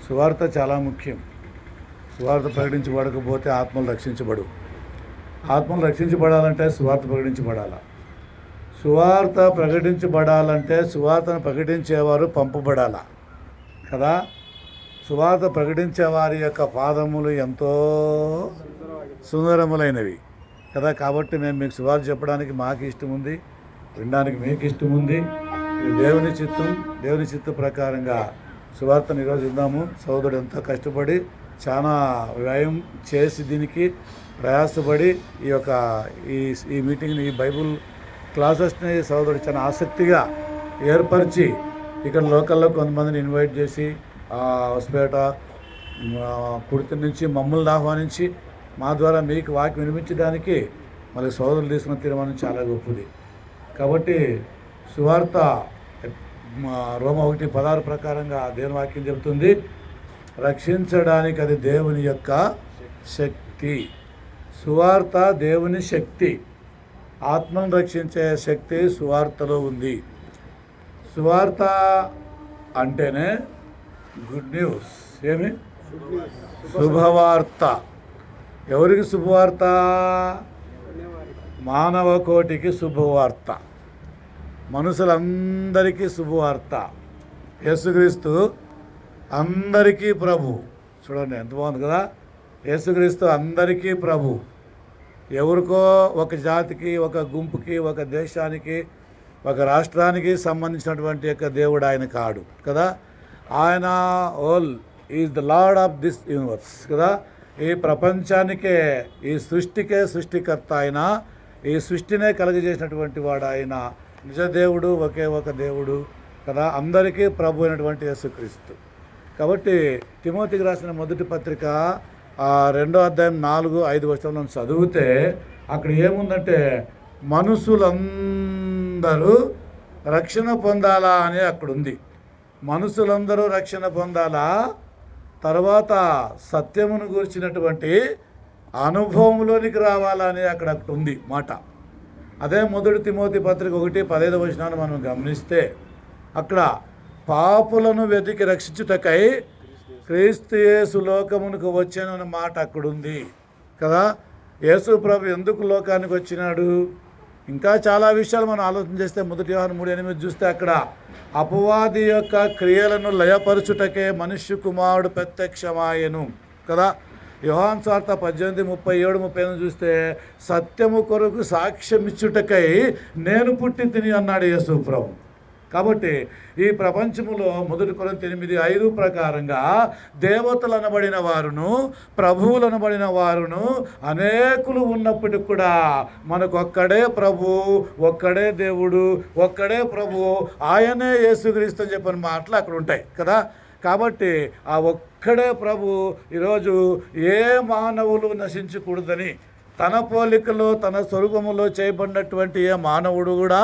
సువార్త చాలా ముఖ్యం. సువార్త ప్రకటించబడకపోతే ఆత్మలు రక్షించబడు. ఆత్మలు రక్షించబడాలంటే సువార్త ప్రకటించబడాలి. సువార్త ప్రకటించబడాలంటే సువార్తను ప్రకటించేవారు పంపబడాల కదా. సువార్త ప్రకటించే వారి యొక్క పాదములు ఎంతో సుందరములైనవి కదా. కాబట్టి మేము మీకు సువార్త చెప్పడానికి మాకు ఇష్టం ఉంది, వినడానికి మీకు ఇష్టం ఉంది. ఇది దేవుని చిత్తం ప్రకారంగా సువార్తను ఈరోజు విందాము. సోదరుడు ఎంతో కష్టపడి చాలా వ్యయం చేసి దీనికి ప్రయాసపడి ఈ మీటింగ్ని, ఈ బైబుల్ క్లాసెస్ని సోదరుడు చాలా ఆసక్తిగా ఏర్పరిచి ఇక్కడ లోకల్లో కొంతమందిని ఇన్వైట్ చేసి హొసపేట కుర్తి నుంచి మమ్మల్ని ఆహ్వానించి మా ద్వారా మీకు వాక్యం వినిపించడానికి మళ్ళీ సోదరులు తీసుకున్న తీర్మానం చాలా గొప్పది. కాబట్టి సువార్త రోమ 1:16 ప్రకారంగా దేవుని వాక్యం చెబుతుంది, రక్షించడానికి అది దేవుని యొక్క శక్తి. సువార్త దేవుని శక్తి, ఆత్మను రక్షించే శక్తి సువార్తలో ఉంది. సువార్త అంటేనే గుడ్ న్యూస్. ఏమి? శుభవార్త. ఎవరికి శుభవార్త? మానవ కోటికి శుభవార్త, మనుషులందరికీ శుభవార్త. యేసుక్రీస్తు అందరికీ ప్రభు. చూడండి ఎంత బాగుంది కదా. యేసుక్రీస్తు అందరికీ ప్రభు. ఎవరికో ఒక జాతికి, ఒక గుంపుకి, ఒక దేశానికి, ఒక రాష్ట్రానికి సంబంధించినటువంటి యొక్క దేవుడు ఆయన కాడు కదా. ఆయన all is the lord of this universe కదా. ఈ ప్రపంచానికే, ఈ సృష్టికే సృష్టికర్త ఆయన. ఈ సృష్టినే కలుగజేసినటువంటి వాడు ఆయన. నిజదేవుడు, ఒకే ఒక దేవుడు కదా. అందరికీ ప్రభు అయినటువంటి యేసుక్రీస్తు. కాబట్టి తిమోతికి రాసిన మొదటి పత్రిక 2వ అధ్యాయం 4-5 వచనాలను చదివితే అక్కడ ఏముందంటే, మనుషులందరూ రక్షణ పొందాలా అని అక్కడ ఉంది. మనుషులందరూ రక్షణ పొందాలా, తర్వాత సత్యమును గురించినటువంటి అనుభవంలోనికి రావాలా అని అక్కడ ఉంది మాట. అదే మొదటి తిమోతి పత్రిక 1:15 వచనాన్ని మనం గమనిస్తే అక్కడ పాపులను వెతికి రక్షించుటకై క్రీస్తు యేసు లోకమునకు వచ్చానన్న మాట అక్కడుంది కదా. యేసు ప్రభు ఎందుకు లోకానికి వచ్చినాడు? ఇంకా చాలా విషయాలు మనం ఆలోచన చేస్తే 1 యోహాను 3:8 చూస్తే అక్కడ అపవాది యొక్క క్రియలను లయపరచుటకే మనుష్య కుమారుడు ప్రత్యక్షమాయెను కదా. యోహాను సువార్త 18:37-38 చూస్తే సత్యము కొరకు సాక్ష్యం ఇచ్చుటకై నేను పుట్టి తిని అన్నాడు యేసు ప్రభు. కాబట్టి ఈ ప్రపంచములో 1 కొరింథీ 8:5 ప్రకారంగా దేవతలు అనబడిన వారును, ప్రభువులు అనబడిన వారును అనేకులు ఉన్నప్పటికి కూడా మనకు ఒక్కడే ప్రభు, ఒక్కడే దేవుడు, ఒక్కడే ప్రభు, ఆయనే యేసుక్రీస్తు అని చెప్పిన మాటలు అక్కడ ఉంటాయి కదా. కాబట్టి ఆ ఒక్కడే ప్రభు ఈరోజు ఏ మానవులు నశించకూడదని, తన పోలికలో తన స్వరూపములో చేయబడినటువంటి ఏ మానవుడు కూడా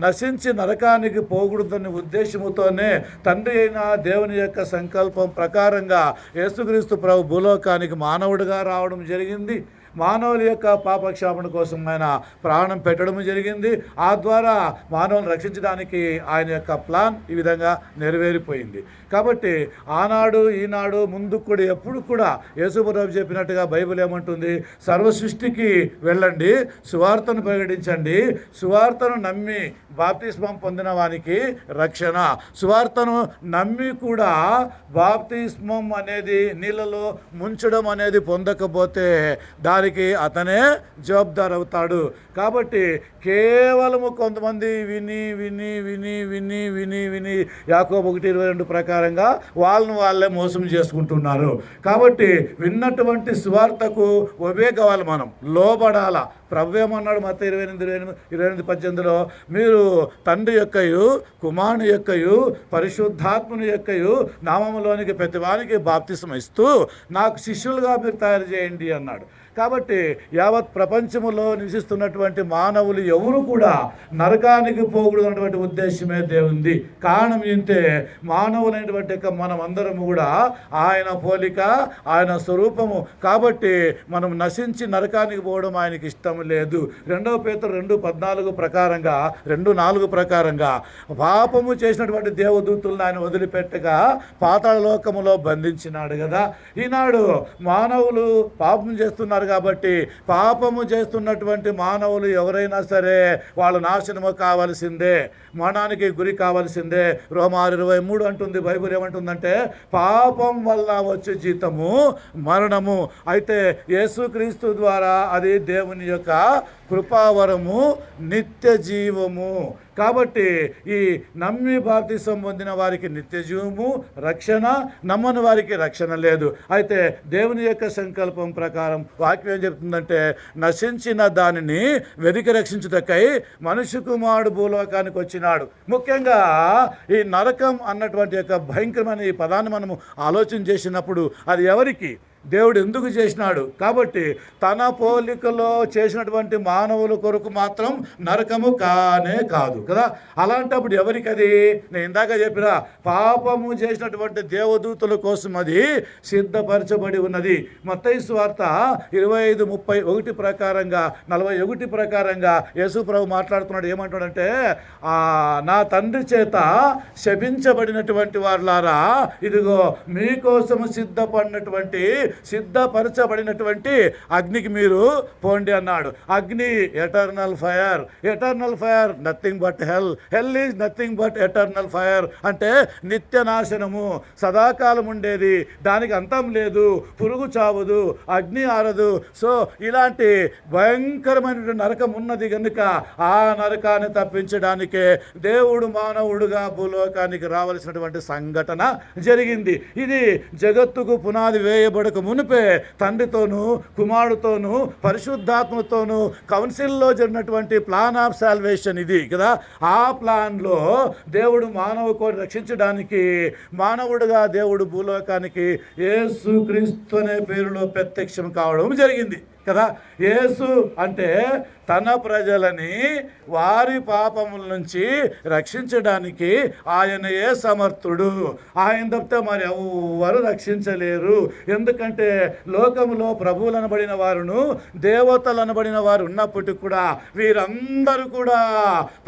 నశించి నరకానికి పోకూడదనే ఉద్దేశముతోనే తండ్రి అయిన దేవుని యొక్క సంకల్పం ప్రకారంగా యేసుక్రీస్తు ప్రభు భూలోకానికి మానవుడిగా రావడం జరిగింది. మానవుల యొక్క పాపక్షాపణ కోసం ఆయన ప్రాణం పెట్టడం జరిగింది. ఆ ద్వారా మానవులను రక్షించడానికి ఆయన యొక్క ప్లాన్ ఈ విధంగా నెరవేరిపోయింది. కాబట్టి ఆనాడు, ఈనాడు, ముందు కూడా ఎప్పుడు కూడా యేసుప్రభు చెప్పినట్టుగా బైబిల్ ఏమంటుంది? సర్వ సృష్టికి వెళ్ళండి, సువార్తను ప్రకటించండి, సువార్తను నమ్మి బాప్తిస్మం పొందిన వానికి రక్షణ. సువార్తను నమ్మి కూడా బాప్తిస్మం అనేది నీళ్ళలో ముంచడం అనేది పొందకపోతే దానికి అతనే జవాబుదారు అవుతాడు. కాబట్టి కేవలము కొంతమంది విని విని విని విని విని విని యాకోబు 1:22 ప్రకారంగా వాళ్ళే మోసం చేసుకుంటున్నారు. కాబట్టి విన్నటువంటి సువార్తకు ఒబే కావాలి, మనం లోబడాల. ప్రభు ఏమన్నాడు? మత్తయి 28:18 మీరు తండ్రి యొక్కయు, కుమారుని యొక్కయు, పరిశుద్ధాత్మని యొక్కయు నామములోనికి ప్రతివానికి బాప్తిసం ఇస్తూ నాకు శిష్యులుగా మీరు తయారు చేయండి అన్నాడు. కాబట్టి యావత్ ప్రపంచములో నివసిస్తున్నటువంటి మానవులు ఎవరు కూడా నరకానికి పోకూడదు అన్నటువంటి ఉద్దేశమే దేవుంది. కారణం ఏంటే, మానవులైనటువంటి మనం అందరము కూడా ఆయన పోలిక, ఆయన స్వరూపము. కాబట్టి మనం నశించి నరకానికి పోవడం ఆయనకి ఇష్టం లేదు. 2 పేతురు 2:14 ప్రకారంగా 2:4 ప్రకారంగా పాపము చేసినటువంటి దేవదూతులను ఆయన వదిలిపెట్టగా పాతాళ లోకములో బంధించినాడు కదా. ఈనాడు మానవులు పాపం చేస్తున్నారు కాబట్టి పాపము చేస్తున్నటువంటి మానవులు ఎవరైనా సరే వాళ్ళు నాశనము కావాల్సిందే, మరణానికి గురి కావాల్సిందే. రోమారు 23 అంటుంది, బైబిల్ ఏమంటుందంటే పాపం వల్ల వచ్చే జీతము మరణము. అయితే యేసుక్రీస్తు ద్వారా అది దేవుని యొక్క కృపావరము, నిత్య జీవము. కాబట్టి ఈ నమ్మి బాప్తిసం పొందిన వారికి నిత్య జీవము, రక్షణ, నమ్మని వారికి రక్షణ లేదు. అయితే దేవుని యొక్క సంకల్పం ప్రకారం వాక్యం ఏం చెప్తుందంటే నశించిన దానిని వెతికి రక్షించుటకై మనుష్య కుమారుడు భూలోకానికి వచ్చినాడు. ముఖ్యంగా ఈ నరకం అన్నటువంటి యొక్క భయంకరమైన ఈ పదాన్ని మనము ఆలోచన చేసినప్పుడు అది ఎవరికి, దేవుడు ఎందుకు చేసినాడు? కాబట్టి తన పోలికలో చేసినటువంటి మానవుల కొరకు మాత్రం నరకము కానే కాదు కదా. అలాంటప్పుడు ఎవరికి అది? నేను ఇందాక చెప్పిన పాపము చేసినటువంటి దేవదూతుల కోసం అది సిద్ధపరచబడి ఉన్నది. మత్తయి సువార్త 25:31 ప్రకారంగా 41 ప్రకారంగా యేసు ప్రభు మాట్లాడుతున్నాడు. ఏమంటాడంటే నా తండ్రి చేత శపించబడినటువంటి వారులారా, ఇదిగో మీకోసము సిద్ధపరచబడినటువంటి అగ్నికి మీరు పోండి అన్నాడు. అగ్ని eternal fire, nothing but well is nothing but eternal fire. అంటే నిత్య నాశనము, సదాకాలం ఉండేది, దానికి అంతం లేదు, పురుగు చావదు, అగ్ని ఆరదు. సో ఇలాంటి భయంకరమైన నరకం ఉన్నది కనుక ఆ నరకాన్ని తప్పించడానికే దేవుడు మానవుడుగా భూలోకానికి రావలసినటువంటి సంఘటన జరిగింది. ఇది జగత్తుకు పునాది వేయబడక మునిపే తండ్రితోనూ కుమారుడితోనూ పరిశుద్ధాత్మతోనూ కౌన్సిల్లో జరిగినటువంటి ప్లాన్ ఆఫ్ సాల్వేషన్ ఇది కదా. ఆ ప్లాన్లో దేవుడు మానవ కోరి రక్షించడానికి మానవుడిగా దేవుడు భూలోకానికి యేసుక్రీస్తు అనే పేరులో ప్రత్యక్షం కావడం జరిగింది కదా. యేసు అంటే తన ప్రజలని వారి పాపముల నుంచి రక్షించడానికి ఆయనయే సమర్థుడు. ఆయన తప్పితే మరి ఎవరు రక్షించలేరు. ఎందుకంటే లోకములో ప్రభువులు అనబడిన వారును దేవతలు అనబడిన వారు ఉన్నప్పటికీ కూడా వీరందరూ కూడా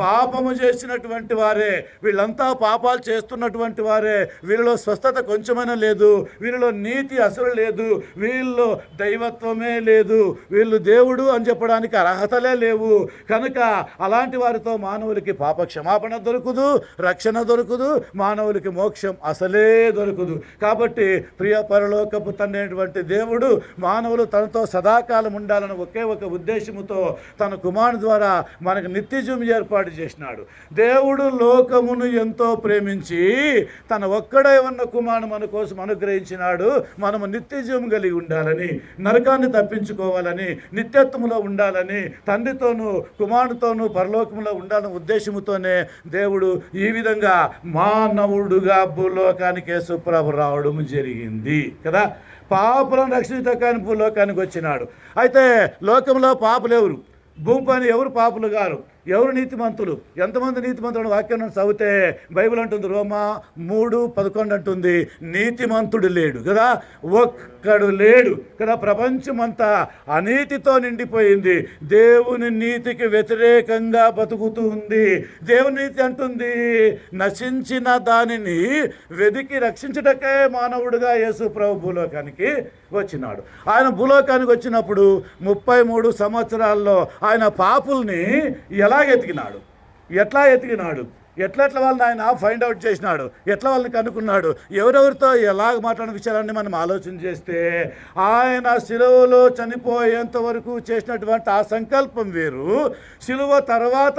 పాపము చేసినటువంటి వారే. వీళ్ళంతా పాపాలు చేస్తున్నటువంటి వారే. వీళ్ళలో స్వస్థత కొంచెమైనా లేదు, వీళ్ళలో నీతి అసలు లేదు, వీళ్ళు దైవత్వమే లేదు, వీళ్ళు దేవుడు అని చెప్పడానికి అర్హతలే లేవు. కనుక అలాంటి వారితో మానవులకి పాప క్షమాపణ దొరకదు, రక్షణ దొరకదు, మానవులకి మోక్షం అసలే దొరకదు. కాబట్టి ప్రియ పరలోకపు తండ్రి దేవుడు మానవులు తనతో సదాకాలం ఉండాలని ఒకే ఒక ఉద్దేశముతో తన కుమారుని ద్వారా మనకు నిత్యజీవం ఏర్పాటు చేసినాడు. దేవుడు లోకమును ఎంతో ప్రేమించి తన ఒక్కడే ఉన్న కుమారుని మన కోసం అనుగ్రహించినాడు. మనము నిత్యజీవం కలిగి ఉండాలని, నరకాన్ని తప్పించుకోవాలని, నిత్యత్వములో ఉండాలని, తండ్రితోనూ కుమారుడితోనూ పరలోకంలో ఉండాలనే ఉద్దేశముతోనే దేవుడు ఈ విధంగా మానవుడుగా భూలోకానికి యేసుప్రభు రావడం జరిగింది కదా. పాపులను రక్షించటానికి భూలోకానికి వచ్చినాడు. అయితే లోకంలో పాపులు ఎవరు? భూమిపైన ఎవరు పాపులు గారు? ఎవరు నీతిమంతులు? ఎంతమంది నీతిమంతుడు? వాక్యం చదివితే బైబిల్ అంటుంది, రోమా 3:11 అంటుంది, నీతిమంతుడు లేడు కదా, ఒక్కడు లేడు కదా. ప్రపంచమంతా అనీతితో నిండిపోయింది. దేవుని నీతికి వ్యతిరేకంగా బతుకుతూ ఉంది. దేవుని నీతి అంటుంది నశించిన దానిని వెదికి రక్షించుటకే మానవుడిగా యేసు ప్రభు భూలోకానికి వచ్చినాడు. ఆయన భూలోకానికి వచ్చినప్పుడు 33 సంవత్సరాల్లో ఆయన పాపుల్ని ఎట్లా ఎతికినాడు, ఎట్లా వాళ్ళని ఆయన ఫైండ్ అవుట్ చేసినాడు, ఎట్లా వాళ్ళని కనుక్కున్నాడు, ఎవరెవరితో ఎలాగ మాట్లాడిన విషయాలన్నీ మనం ఆలోచన చేస్తే ఆయన శిలువలో చనిపోయేంత వరకు చేసినటువంటి ఆ సంకల్పం వేరు. శిలువ తర్వాత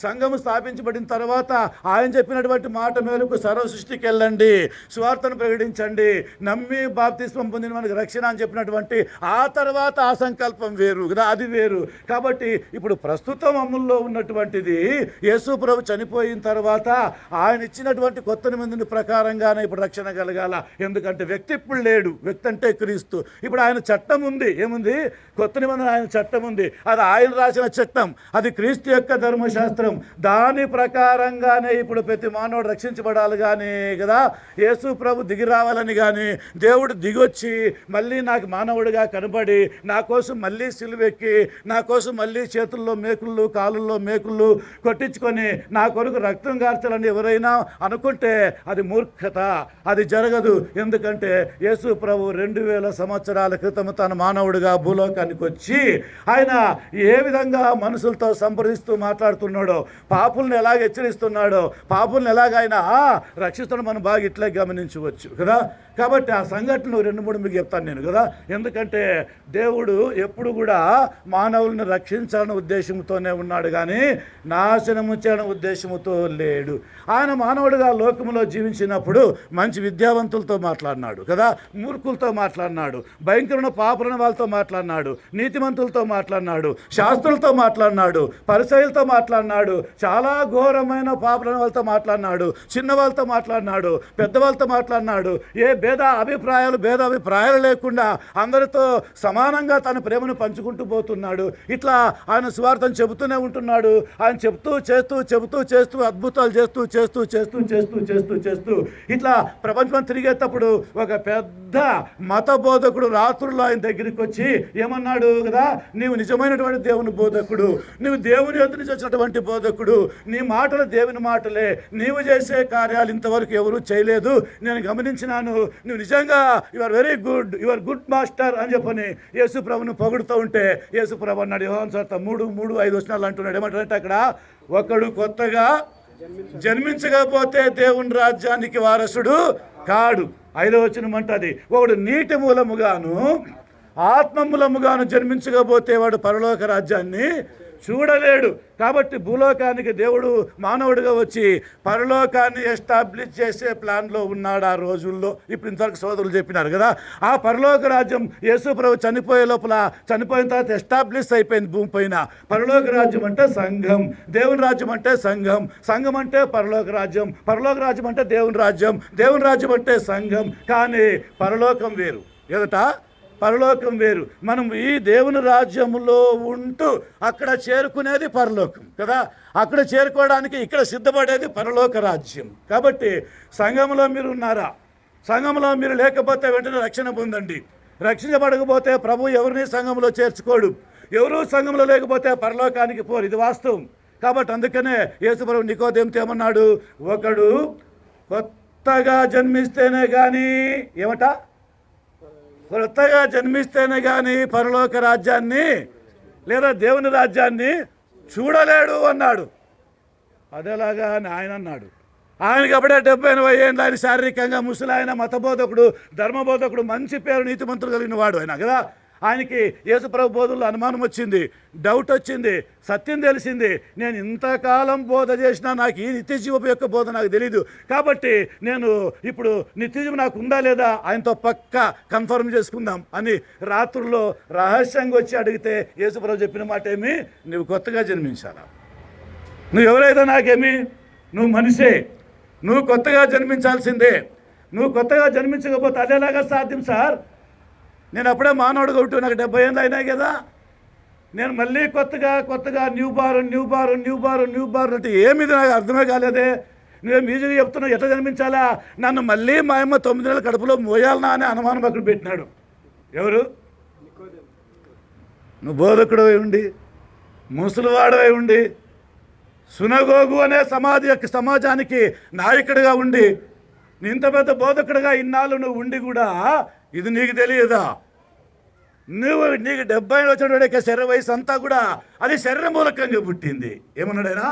సంఘము స్థాపించబడిన తర్వాత ఆయన చెప్పినటువంటి మాట మేరకు సర్వ సృష్టికి వెళ్ళండి, సువార్తను ప్రకటించండి, నమ్మి బాప్తిస్మం పొందిన మనకు రక్షణ అని చెప్పినటువంటి ఆ తర్వాత ఆ సంకల్పం వేరు కదా, అది వేరు. కాబట్టి ఇప్పుడు ప్రస్తుతం అమల్లో ఉన్నటువంటిది యేసు ప్రభు చనిపోయిన తర్వాత ఆయన ఇచ్చినటువంటి కొత్త నిబంధన ప్రకారంగానే ఇప్పుడు రక్షణ కలగాల. ఎందుకంటే వ్యక్తి ఇప్పుడు లేడు, వ్యక్తి అంటే క్రీస్తు. ఇప్పుడు ఆయన చట్టం ఉంది, ఏముంది? కొత్త నిబంధన ఆయన చట్టం ఉంది. అది ఆయన రాసిన చట్టం, అది క్రీస్తు యొక్క ధర్మశాస్త్రం. దాని ప్రకారంగానే ఇప్పుడు ప్రతి మానవుడు రక్షించబడాలి. కానీ కదా యేసు ప్రభు దిగి రావాలని కానీ దేవుడు దిగొచ్చి మళ్ళీ నాకు మానవుడిగా కనబడి నా కోసం మళ్ళీ సిలువెక్కి నా కోసం మళ్ళీ చేతుల్లో మేకుళ్ళు కాళ్ళల్లో మేకుళ్ళు కొట్టించుకొని నా కొరకు రక్తం కార్చాలని ఎవరైనా అనుకుంటే అది మూర్ఖత, అది జరగదు. ఎందుకంటే యేసు ప్రభు 2000 సంవత్సరాల క్రితం తన మానవుడిగా భూలోకానికి వచ్చి ఆయన ఏ విధంగా మనుషులతో సంప్రదిస్తూ మాట్లాడుతున్నాడో, పాపుల్ని ఎలాగ హెచ్చరిస్తున్నాడో, పాపుల్ని ఎలాగ ఆయన రక్షిస్తున్నాడో మనం బాగా ఇట్లే గమనించవచ్చు కదా. కాబట్టి ఆ సంఘటనలు 2-3 మీకు చెప్తాను నేను కదా. ఎందుకంటే దేవుడు ఎప్పుడు కూడా మానవులను రక్షించాలనే ఉద్దేశంతోనే ఉన్నాడు కానీ నాశనము చేయాలనే ఉద్దేశంతో లేడు. ఆయన మానవుడిగా లోకంలో జీవించినప్పుడు మంచి విద్యావంతులతో మాట్లాడినాడు కదా, మూర్ఖులతో మాట్లాడినాడు, భయంకరమైన పాపులైన వాళ్ళతో మాట్లాడినాడు, నీతిమంతులతో మాట్లాడినాడు, శాస్త్రులతో మాట్లాడినాడు, పరిసయ్యులతో మాట్లాడినాడు, చాలా ఘోరమైన పాపులైన వాళ్ళతో మాట్లాడినాడు, చిన్న వాళ్ళతో మాట్లాడినాడు, పెద్దవాళ్ళతో మాట్లాడినాడు. ఏ భేదాభిప్రాయాలు లేకుండా అందరితో సమానంగా తన ప్రేమను పంచుకుంటూ పోతున్నాడు. ఇట్లా ఆయన సువార్తను చెబుతూనే ఉంటున్నాడు. ఆయన చెబుతూ అద్భుతాలు చేస్తూ ఇట్లా ప్రపంచం తిరిగేటప్పుడు ఒక పెద్ద మత బోధకుడు రాత్రుల్లో ఆయన దగ్గరికి వచ్చి ఏమన్నాడు కదా, నీవు నిజమైనటువంటి దేవుని బోధకుడు, నీవు దేవుని యొద్ద నుంచి వచ్చినటువంటి బోధకుడు, నీ మాటలు దేవుని మాటలే, నీవు చేసే కార్యాలు ఇంతవరకు ఎవరూ చేయలేదు, నేను గమనించినాను, నువ్వు నిజంగా you are very good, you are good master అని చెప్పని యేసు ప్రభును పొగుడుతూ ఉంటే యేసు ప్రభు అన్నాడు, యోహాను సువార్త 3:5 అంటున్నాడు. ఏమంటాడంటే అక్కడ, ఒకడు కొత్తగా జన్మించకపోతే దేవుని రాజ్యానికి వారసుడు కాడు. 5వ వచనం అంటది, ఒకడు నీటి మూలముగాను ఆత్మ మూలముగాను జన్మించకపోతే వాడు పరలోక రాజ్యాన్ని చూడలేడు. కాబట్టి భూలోకానికి దేవుడు మానవుడిగా వచ్చి పరలోకాన్ని ఎస్టాబ్లిష్ చేసే ప్లాన్లో ఉన్నాడు ఆ రోజుల్లో. ఇప్పుడు ఇంతవరకు సోదరులు చెప్పినారు కదా, ఆ పరలోక రాజ్యం యేసు ప్రభు చనిపోయే లోపల, చనిపోయిన తర్వాత ఎస్టాబ్లిష్ అయిపోయింది భూమి పైన. పరలోక రాజ్యం అంటే సంఘం, దేవుని రాజ్యం అంటే సంఘం, సంఘం అంటే పరలోక రాజ్యం, పరలోక రాజ్యం అంటే దేవుని రాజ్యం, దేవుని రాజ్యం అంటే సంఘం. కానీ పరలోకం వేరు, ఎదట పరలోకం వేరు. మనం ఈ దేవుని రాజ్యంలో ఉంటూ అక్కడ చేరుకునేది పరలోకం కదా. అక్కడ చేరుకోవడానికి ఇక్కడ సిద్ధపడేది పరలోక రాజ్యం. కాబట్టి సంఘంలో మీరు ఉన్నారా? సంఘంలో మీరు లేకపోతే వెంటనే రక్షణ పొందండి. రక్షించబడకపోతే ప్రభు ఎవరిని సంఘంలో చేర్చుకోడు. ఎవరు సంఘంలో లేకపోతే పరలోకానికి పోరు, ఇది వాస్తవం. కాబట్టి అందుకనే యేసు ప్రభు నికోదేముతో ఏమన్నాడు, ఒకడు కొత్తగా జన్మిస్తేనే కానీ కొత్తగా జన్మిస్తేనే కానీ పరలోక రాజ్యాన్ని లేదా దేవుని రాజ్యాన్ని చూడలేడు అన్నాడు. అదేలాగా ఆయన అన్నాడు. ఆయనకి అప్పుడే 70-80 ఏళ్ళు, ఆయన శారీరకంగా ముసలాయన, మతబోధకుడు, ధర్మబోధకుడు, మంచి పేరు, నీతిమంతులు కలిగిన వాడు ఆయన కదా. ఆయనకి యేసు ప్రభు బోధనలో అనుమానం వచ్చింది, డౌట్ వచ్చింది, సత్యం తెలిసింది. నేను ఇంతకాలం బోధ చేసినా నాకు ఈ నిత్యజీవపు యొక్క బోధ నాకు తెలీదు. కాబట్టి నేను ఇప్పుడు నిత్యజీవం నాకు ఉందా లేదా ఆయనతో పక్కా కన్ఫర్మ్ చేసుకుందాం అని రాత్రుల్లో రహస్యంగా వచ్చి అడిగితే యేసు ప్రభు చెప్పిన మాట ఏమి, నువ్వు కొత్తగా జన్మించాలా. నువ్వు ఎవరైతే నాకేమి, నువ్వు మనిషే, నువ్వు కొత్తగా జన్మించాల్సిందే. నువ్వు కొత్తగా జన్మించకపోతే అదేలాగా సాధ్యం సార్? నేను అప్పుడే మానవుడు కొట్టు, నాకు 70 ఏళ్ళు అయినాయి కదా, నేను మళ్ళీ కొత్తగా న్యూ బార్ అంటే ఏమిది నాకు అర్థమే కాలేదే. నువ్వు మ్యూజిక్ చెప్తున్నావు, ఎట్లా జన్మించాలా? నన్ను మళ్ళీ మా అమ్మ 9 నెలల కడుపులో మోయాలనా అనే అనుమానం అక్కడ పెట్టినాడు. ఎవరు? నువ్వు బోధకుడు అయి ఉండి, ముసలివాడవై ఉండి, సునగోగు అనే సమాజానికి నాయకుడిగా ఉండి, ఇంత పెద్ద బోధకుడిగా ఇన్నాళ్ళు నువ్వు ఉండి కూడా ఇది నీకు తెలియదా? నీకు 70 వచ్చినటువంటి శరీర వయసు అంతా కూడా అది శరీర మూలకంగా పుట్టింది. ఏమన్నాడైనా?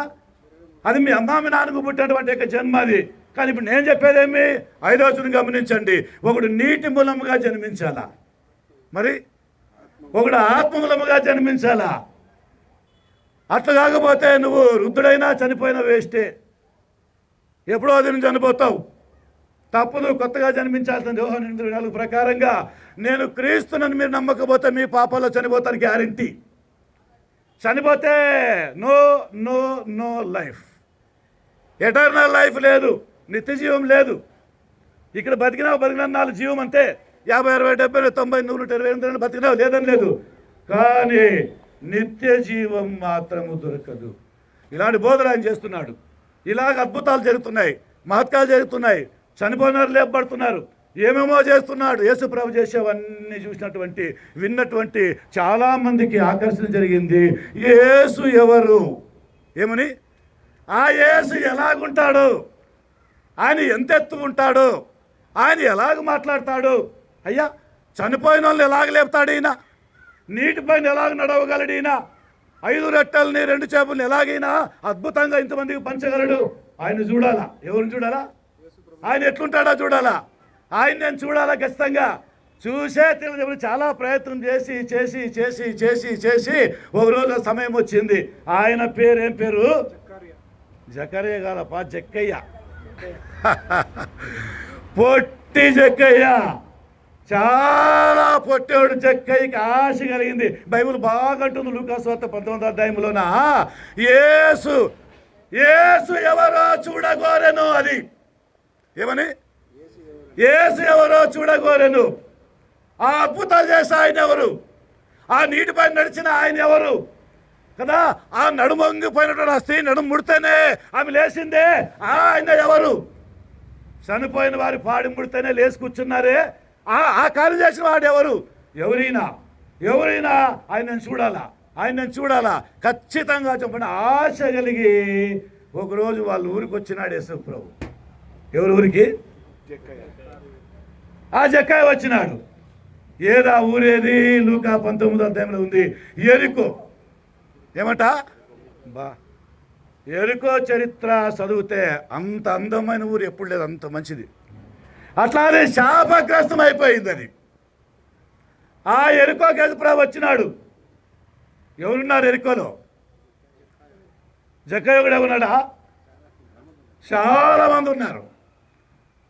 అది మీ అమ్మ మీ నాన్నకు పుట్టినటువంటి యొక్క జన్మ అది. కానీ ఇప్పుడు నేను చెప్పేదేమి, 5వ వచనం గమనించండి. ఒకడు నీటి మూలముగా జన్మించాలా, మరి ఒకడు ఆత్మ మూలముగా జన్మించాలా. అట్లా కాకపోతే నువ్వు వృద్ధుడైనా చనిపోయినా వేస్టే, ఎప్పుడో అది చనిపోతావు. తప్పదు, కొత్తగా జన్మించాల్సింది. యోహాను 8:4 ప్రకారంగా నేను క్రీస్తునని మీరు నమ్మకపోతే మీ పాపాల్లో చనిపోతాను గ్యారంటీ. చనిపోతే నో లైఫ్. ఎటర్నల్ లైఫ్ లేదు, నిత్య జీవం లేదు. ఇక్కడ బతికినావు జీవం అంతే. 50, 60, 70, 90, 100, 120 బతికినావు లేదని లేదు, కానీ నిత్య జీవం మాత్రము దొరకదు. ఇలాంటి బోధన ఆయన చేస్తున్నాడు. ఇలాగ అద్భుతాలు జరుగుతున్నాయి, మహత్కాలు జరుగుతున్నాయి, చనిపోయినారు లేపబడుతున్నారు, ఏమేమో చేస్తున్నాడు. యేసు ప్రభు చేసేవన్నీ చూసినటువంటి విన్నటువంటి చాలామందికి ఆకర్షణ జరిగింది. యేసు ఎవరు, ఏమని, ఆ యేసు ఎలాగుంటాడు, ఆయన ఎంత ఎత్తు ఉంటాడు, ఆయన ఎలాగ మాట్లాడతాడు, అయ్యా చనిపోయిన వాళ్ళని ఎలాగ లేపుతాడు ఈయన, నీటిపైన ఎలాగ నడవగలడు ఈయన, 5 రొట్టెల్ని 2 చేపలను ఎలాగైనా అద్భుతంగా ఇంతమందికి పంచగలడు. ఆయన చూడాలా. ఎవరిని చూడాలా? ఆయన ఎట్లుంటాడో చూడాలా. ఆయన నేను చూడాలా ఖచ్చితంగా. చూసే తెలియదు. చాలా ప్రయత్నం చేసి చేసి చేసి చేసి చేసి ఒకరోజు సమయం వచ్చింది. ఆయన పేరు ఏం పేరు? జకర్య కాదప్ప, జక్కయ్య. పొట్టి జక్కయ్య, చాలా పొట్టేవాడు జక్కయ్యకి ఆశ కలిగింది. బైబిల్ బాగా అంటుంది లూకాసు వార్త 19వ అధ్యాయంలోన, యేసు యేసు ఎవరో చూడగోరెను. అది ఏమని? యేసు ఎవరో చూడగోరెను. ఆ అద్భుతాలు చేసే ఆయన ఎవరు? ఆ నీటిపైన నడిచిన ఆయన ఎవరు కదా? ఆ నడుమొంగిపోయినటువంటి ఆ స్త్రీ నడుము ముడితేనే ఆమె లేచిందే, ఆయన ఎవరు? చనిపోయిన వారి పాడి ముడితేనే లేచి కూర్చున్నారే, ఆ కార్యం చేసిన వాడు ఎవరు? ఎవరైనా ఆయనను చూడాలా, ఆయనను చూడాలా ఖచ్చితంగా చెప్పండి. ఆశ కలిగి ఒకరోజు వాళ్ళ ఊరికి వచ్చినాడు యేసు ప్రభు. ఎవరి ఊరికి? ఆ జక్కయ్య వచ్చినాడు. ఏదా ఊరేది? లూకా 19వ అధ్యాయంలో ఉంది. ఎరికో. ఏమంట ఎరికో చరిత్ర చదివితే అంత అందమైన ఊరు ఎప్పుడు లేదు, అంత మంచిది. అట్లానే శాపగ్రస్తం అయిపోయింది అది. ఆ ఎరికో యేసుప్రభు వచ్చినాడు. ఎవరున్నారు ఎరికోలో? జక్కయ్య కూడా ఉన్నాడా? చాలా మంది ఉన్నారు.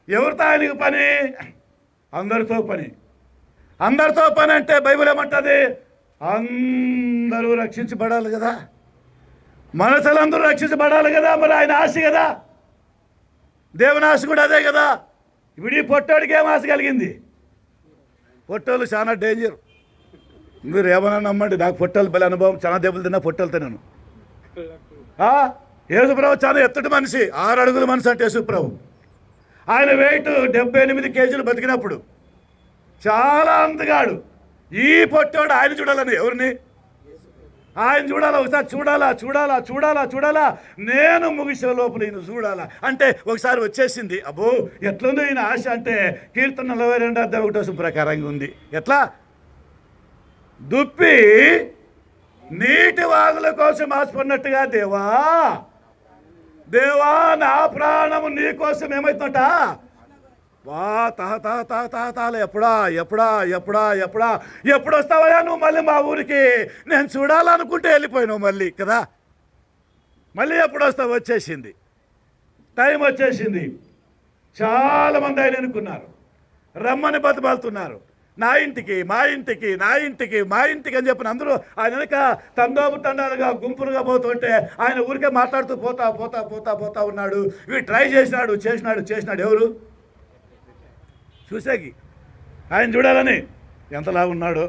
ఎవరితో ఆయనకి పని? అందరితో పని. అందరితో పని అంటే బైబిల్ ఏమంటుంది? అందరూ రక్షించబడాలి కదా, మనసులందరూ రక్షించబడాలి కదా. మరి ఆయన ఆశ కదా, దేవుని ఆశ కూడా అదే కదా. ఇప్పుడు ఈ పొట్టోడికి ఏం ఆశ కలిగింది? పొట్టోళ్ళు చాలా డేంజర్. మీరు ఏమన్నా నమ్మండి, నాకు పొట్టోళ్ళు బలి అనుభవం. చాలా దెబ్బలు తిన్నా పొట్టోలు తిన్నాను. యేసుప్రభు చాలా ఎత్తటి మనిషి, 6 అడుగుల మనిషి అంటే యేసుప్రభు. ఆయన వెయిట్ 78 కేజీలు బతికినప్పుడు చాలా అందగాడు. ఈ పొట్టోడు ఆయన చూడాలని. ఎవరిని? ఆయన చూడాలా. ఒకసారి చూడాలా. నేను ముగిసే లోపల ఈయన చూడాలా అంటే ఒకసారి వచ్చేసింది. అబ్బో ఎట్లుందో ఈయన ఆశ అంటే కీర్తన 42వ అధ్యాయం 1వ ప్రకారంగా ఉంది. ఎట్లా? దుప్పి నీటి వాగుల కోసం ఆశపడినట్టుగా దేవా నా ప్రాణము నీ కోసం ఏమవుతుందట? తాహతాలు ఎప్పుడు వస్తావా నువ్వు మళ్ళీ మా ఊరికి? నేను చూడాలనుకుంటే వెళ్ళిపోయినావు మళ్ళీ కదా. మళ్ళీ ఎప్పుడు వస్తావు? వచ్చేసింది, టైం వచ్చేసింది. చాలామంది ఆయన అనుకున్నారు, రమ్మని బతిమాలుతున్నారు. నా ఇంటికి అని చెప్పిన అందరూ ఆయన వెనక తండాలుగా గుంపులుగా పోతుంటే ఆయన ఊరికే మాట్లాడుతూ పోతా ఉన్నాడు. ఇవి ట్రై చేసినాడు. ఎవరు? చూసాకి ఆయన చూడాలని. ఎంతలా ఉన్నాడు,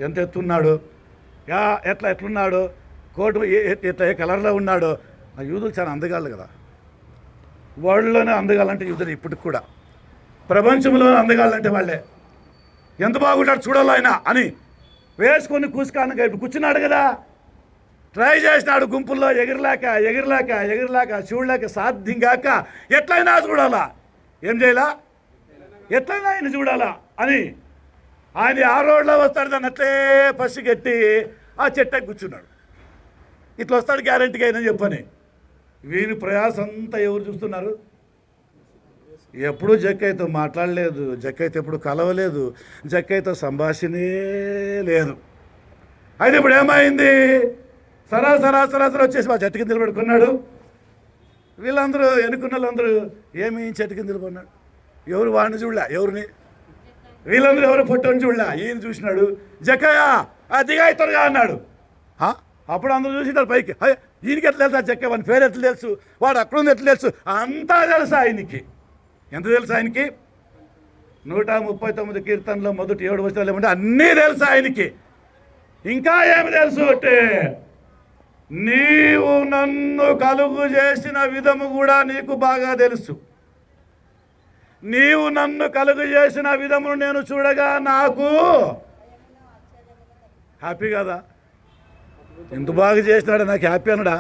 ఎంత ఎత్తున్నాడు, ఎట్లున్నాడు, కోటు ఎట్లా ఏ కలర్లో ఉన్నాడు. ఆ యూదులు చాలా అందగాళ్ళు కదా. వరల్డ్లోనే అందగాళ్ళంటే యూదులు ఇప్పటికి కూడా, ప్రపంచంలోనే అందగాళ్ళంటే వాళ్ళే. ఎంత బాగుంటాడు చూడాలి ఆయన అని వేసుకొని కూసుకానుగా ఇప్పుడు కూర్చున్నాడు కదా. ట్రై చేసినాడు గుంపుల్లో, ఎగిరలేక చూడలేక సాధ్యంగాక ఎట్లయినా చూడాలా. ఏం చేయాలా? ఎట్లయినా ఆయన చూడాలా అని ఆయన ఆ రోడ్లో వస్తాడు. దాన్ని అట్లే పసిగట్టి ఆ చెట్టుకి కూర్చున్నాడు. ఇట్లా వస్తాడు గ్యారెంటీగా అయినా చెప్పని. వీని ప్రయాసం అంతా ఎవరు చూస్తున్నారు? ఎప్పుడూ జక్కయ్యతో మాట్లాడలేదు, జక్కయ్యతో ఎప్పుడు కలవలేదు, జక్కయ్యతో సంభాషణే లేదు. అయితే ఇప్పుడు ఏమైంది? సరాసరి వచ్చేసి మా చెట్టు కింద నిలబడుకున్నాడు. వీళ్ళందరూ ఎన్నుకున్న వాళ్ళందరూ ఏమి చెట్టు కింద నిలబడినాడు. ఎవరు వాడిని చూడలే, ఎవరిని? వీళ్ళందరూ ఎవరు పొట్టని చూడలే. ఈయన చూసినాడు. జక్కయ్య దిగాయి త్వరగా అన్నాడు. అప్పుడు అందరూ చూసినారు పైకి. ఈయనకి ఎట్లా తెలుసు? ఆ చెక్క వాని పేరు ఎట్లా తెలుసు? వాడు అక్కడుంది ఎట్లా తెలుసు? అంతా తెలుసు ఆయనకి. ఎంత తెలుసు ఆయనకి? 139 కీర్తనలో మొదటి 7 వచనాలు ఏమంటే అన్నీ తెలుసు ఆయనకి. ఇంకా ఏమి తెలుసు అంటే, నీవు నన్ను కలుగు చేసిన విధము కూడా నీకు బాగా తెలుసు. నీవు నన్ను కలుగు చేసిన విధమును నేను చూడగా నాకు హ్యాపీ కదా? ఎంత బాగా చేసినాడు, నాకు హ్యాపీ అనడా?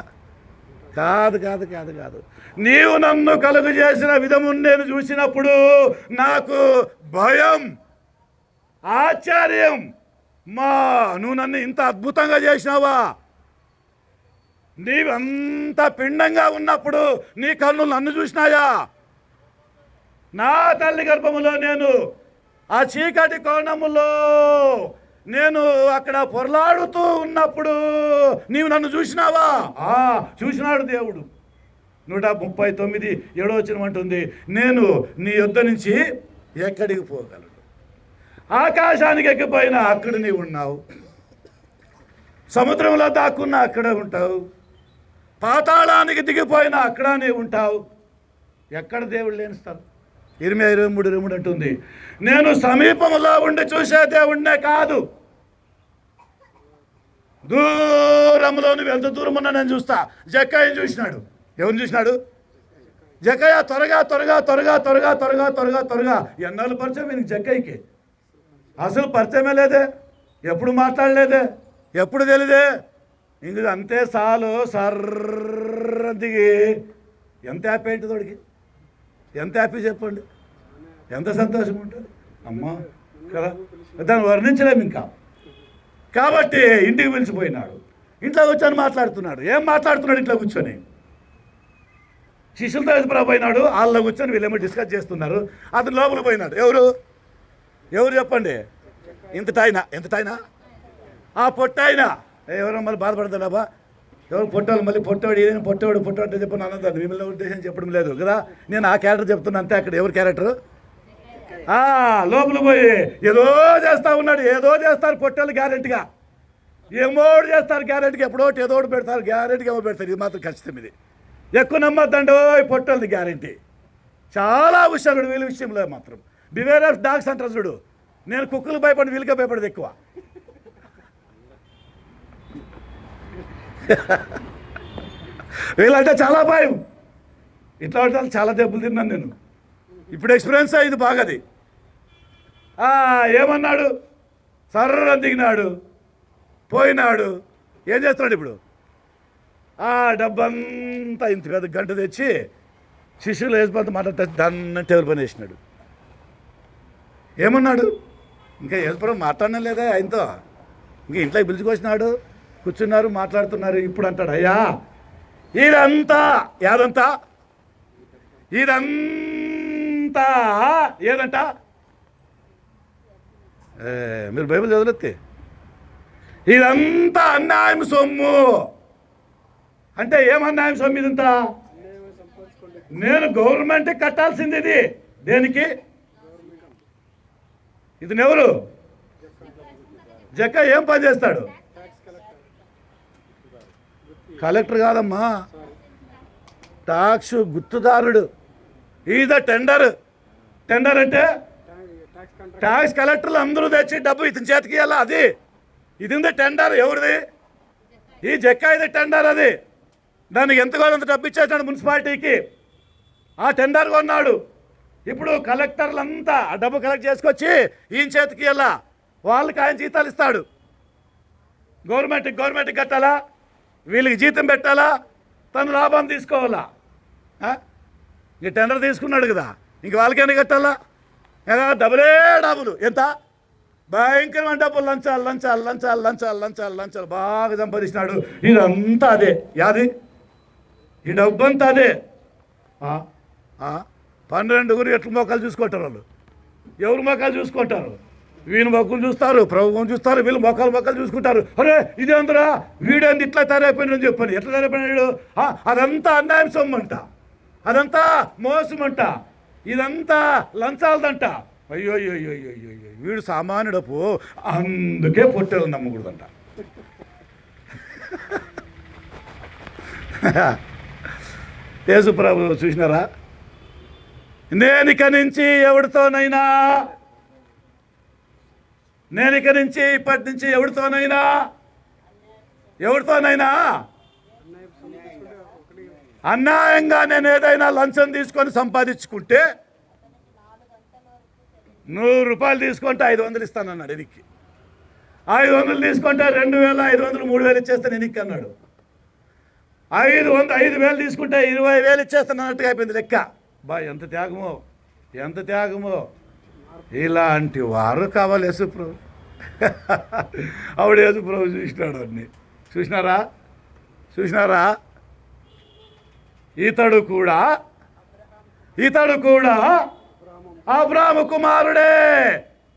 కాదు కాదు కాదు కాదు. నీవు నన్ను కలుగు చేసిన విధమును నేను చూసినప్పుడు నాకు భయం, ఆశ్చర్యం. నువ్వు నన్ను ఇంత అద్భుతంగా చేసినావా? నీవంత పిండంగా ఉన్నప్పుడు నీ కళ్ళు నన్ను చూసినాయా? నా తల్లి గర్భములో నేను ఆ చీకటి కోణములో నేను అక్కడ పొరలాడుతూ ఉన్నప్పుడు నీవు నన్ను చూసినావా? చూసినాడు దేవుడు. 139 7వ వచనం అంటుంది, నేను నీ యొద్ద నుంచి ఎక్కడికి పోగలను? ఆకాశానికి ఎక్కిపోయినా అక్కడ నీవు ఉన్నావు, సముద్రంలో దాక్కున్నా అక్కడే ఉంటావు, పాతాళానికి దిగిపోయినా అక్కడ నీవు ఉంటావు. ఎక్కడ దేవుడు లేని స్థలం? 23 అంటుంది, నేను సమీపంలో ఉండి చూసే దేవుడినే కాదు, దూరంలో నువ్వు ఎంత దూరం ఉన్నా నేను చూస్తా. జక్కయ్యని చూసినాడు. ఎవరిని చూసినాడు? జక్కయ్య త్వరగా త్వరగా త్వరగా త్వరగా త్వరగా త్వరగా త్వరగా. ఎన్నాళ్ళు పరిచయం ఈయనకి జక్కయ్యకి? అసలు పరిచయమే లేదే, ఎప్పుడు మాట్లాడలేదే, ఎప్పుడు తెలియదే. ఇంక అంతే చాలు సర్రదిగి. ఎంత హ్యాపీ ఏంటి తోడికి? ఎంత హ్యాపీ చెప్పండి, ఎంత సంతోషం ఉంటుంది అమ్మా కదా. దాన్ని వర్ణించలేము ఇంకా. కాబట్టి ఇంటికి పిలిచిపోయినాడు. ఇంట్లో కూర్చొని మాట్లాడుతున్నాడు. ఏం మాట్లాడుతున్నాడు? ఇంట్లో కూర్చొని శిష్యులతో ఎదుపురా పోయినాడు. వాళ్ళ కూర్చొని వీళ్ళేమో డిస్కస్ చేస్తున్నారు. అతను లోపల పోయినాడు. ఎవరు చెప్పండి? ఎంతటైనా ఆ పొట్టాయినా ఎవరో మళ్ళీ బాధపడతాడాబా? ఎవరు పొట్టాలు మళ్ళీ పొట్టాడు అంటే చెప్పను అన్నదాన్ని. మిమ్మల్ని ఉద్దేశం చెప్పడం లేదు కదా. నేను ఆ క్యారెక్టర్ చెప్తున్నా అంతే. అక్కడ ఎవరు క్యారెక్టర్? లోపల పోయి ఏదో చేస్తూ ఉన్నాడు. ఏదో చేస్తారు పొట్టాలు గ్యారెంటీగా, ఏమోడు చేస్తారు గ్యారెంటీగా. ఎప్పుడో ఏదో ఒకటి పెడతారు గ్యారెంటీగా, ఏమో పెడతారు. ఇది మాత్రం ఖచ్చితం. ఇది ఎక్కువ నమ్మద్దండో ఈ పొట్టలది గ్యారెంటీ. చాలా హుషారుడు వీళ్ళ విషయంలో మాత్రం. బివేర్ ఆఫ్ డాగ్స్ అంటారు చూడు. నేను కుక్కలు భయపడి వీళ్ళకే భయపడదు ఎక్కువ. వీళ్ళంటే చాలా భయం. ఇట్లా వాళ్ళు చాలా దెబ్బలు తిన్నాను నేను. ఇప్పుడు ఎక్స్పీరియన్స్ అయ్యింది బాగాది. ఏమన్నాడు? సర్ర దిగినాడు, పోయినాడు. ఏం చేస్తున్నాడు ఇప్పుడు? డబ్బంతా ఇంత పెద్ద గంట తెచ్చి శిష్యులు వేసిపోతే మాట దాన్ని టేబుల్ పని వేసినాడు. ఏమన్నాడు? ఇంకా వేసిపోవడం మాట్లాడడం లేదా ఆయనతో? ఇంకా ఇంట్లోకి పిలుచుకొచ్చినాడు. కూర్చున్నారు, మాట్లాడుతున్నారు. ఇప్పుడు అంటాడు, అయ్యా ఇదంతా ఏదంతా? ఇదంతా ఏదంట? మీరు బైబిల్ చదివితే ఇదంతా అన్యాయం సొమ్ము అంటే ఏమన్యాయం సొమ్ము? ఇదంతా నేను గవర్నమెంట్ కట్టాల్సింది. ఇది దేనికి? ఇది ఎవరు? జక్క ఏం పని చేస్తాడు? కలెక్టర్ కాదమ్మా, టాక్స్ గుర్తుదారుడు. Is the tender. టెండర్ అంటే ట్యాక్స్ కలెక్టర్లు అందరూ తెచ్చి డబ్బు ఇతని చేతికి ఇవ్వాలా. అది ఇది ఉంది టెండర్. ఎవరిది? ఈ జక్కాయిది టెండర్. అది దానికి ఎంతగా అంత డబ్బు ఇచ్చేసాడు మున్సిపాలిటీకి. ఆ టెండర్ కొన్నాడు. ఇప్పుడు కలెక్టర్లంతా ఆ డబ్బు కలెక్ట్ చేసుకొచ్చి ఈయన చేతికి ఇవ్వాలా. వాళ్ళకి ఆయన జీతాలు ఇస్తాడు. గవర్నమెంట్కి కట్టాలా, వీళ్ళకి జీతం పెట్టాలా, తను లాభం తీసుకోవాలా. ఇంక టెండర్ తీసుకున్నాడు కదా, ఇంక వాళ్ళకైనా కట్టాలా. డబ్బులు ఎంత భయంకరమైన డబ్బులు. లంచాలు బాగా సంపాదించినాడు. ఇదంతా అదే. యాది ఈ డబ్బంతా అదే. 12 ఎట్ల మొక్కలు చూసుకుంటారు వాళ్ళు. ఎవరు మొక్కలు చూసుకుంటారు? వీని మొక్కలు చూస్తారు, ప్రభుత్వం చూస్తారు, వీళ్ళు మొక్కలు చూసుకుంటారు. అరే ఇది అందరా వీడేంది ఇట్లా తయారైపోయినని చెప్పని. ఎట్లా తయారైపోయినాడు? అదంతా అన్యాయం సొమ్మంట, అదంతా మోసమంట, ఇదంతా లంచాలదంట. అయ్యో వీడు సామాన్యుడపు, అందుకే పొట్టేలు నమ్మకూడదంట. యేసుప్రభు చూసినారా? నేనిక నుంచి ఎవరితోనైనా, ఇప్పటి నుంచి ఎవరితోనైనా అన్యాయంగా నేను ఏదైనా లంచం తీసుకొని సంపాదించుకుంటే 100 రూపాయలు తీసుకుంటే 500 ఇస్తానన్నాడు ఎనికి. 500 తీసుకుంటే 2500 3000 ఇచ్చేస్తాను ఎనికి అన్నాడు. 5,000 తీసుకుంటే 20,000 ఇచ్చేస్తాను అన్నట్టుగా అయిపోయింది లెక్క. ఎంత త్యాగమో. ఇలాంటి వారు కావాలి యేసుప్రభు. ఆవిడ యేసుప్రభు చూసినాడు అన్ని. చూసినారా? ఇతడు కూడా అబ్రాహాము కుమారుడే.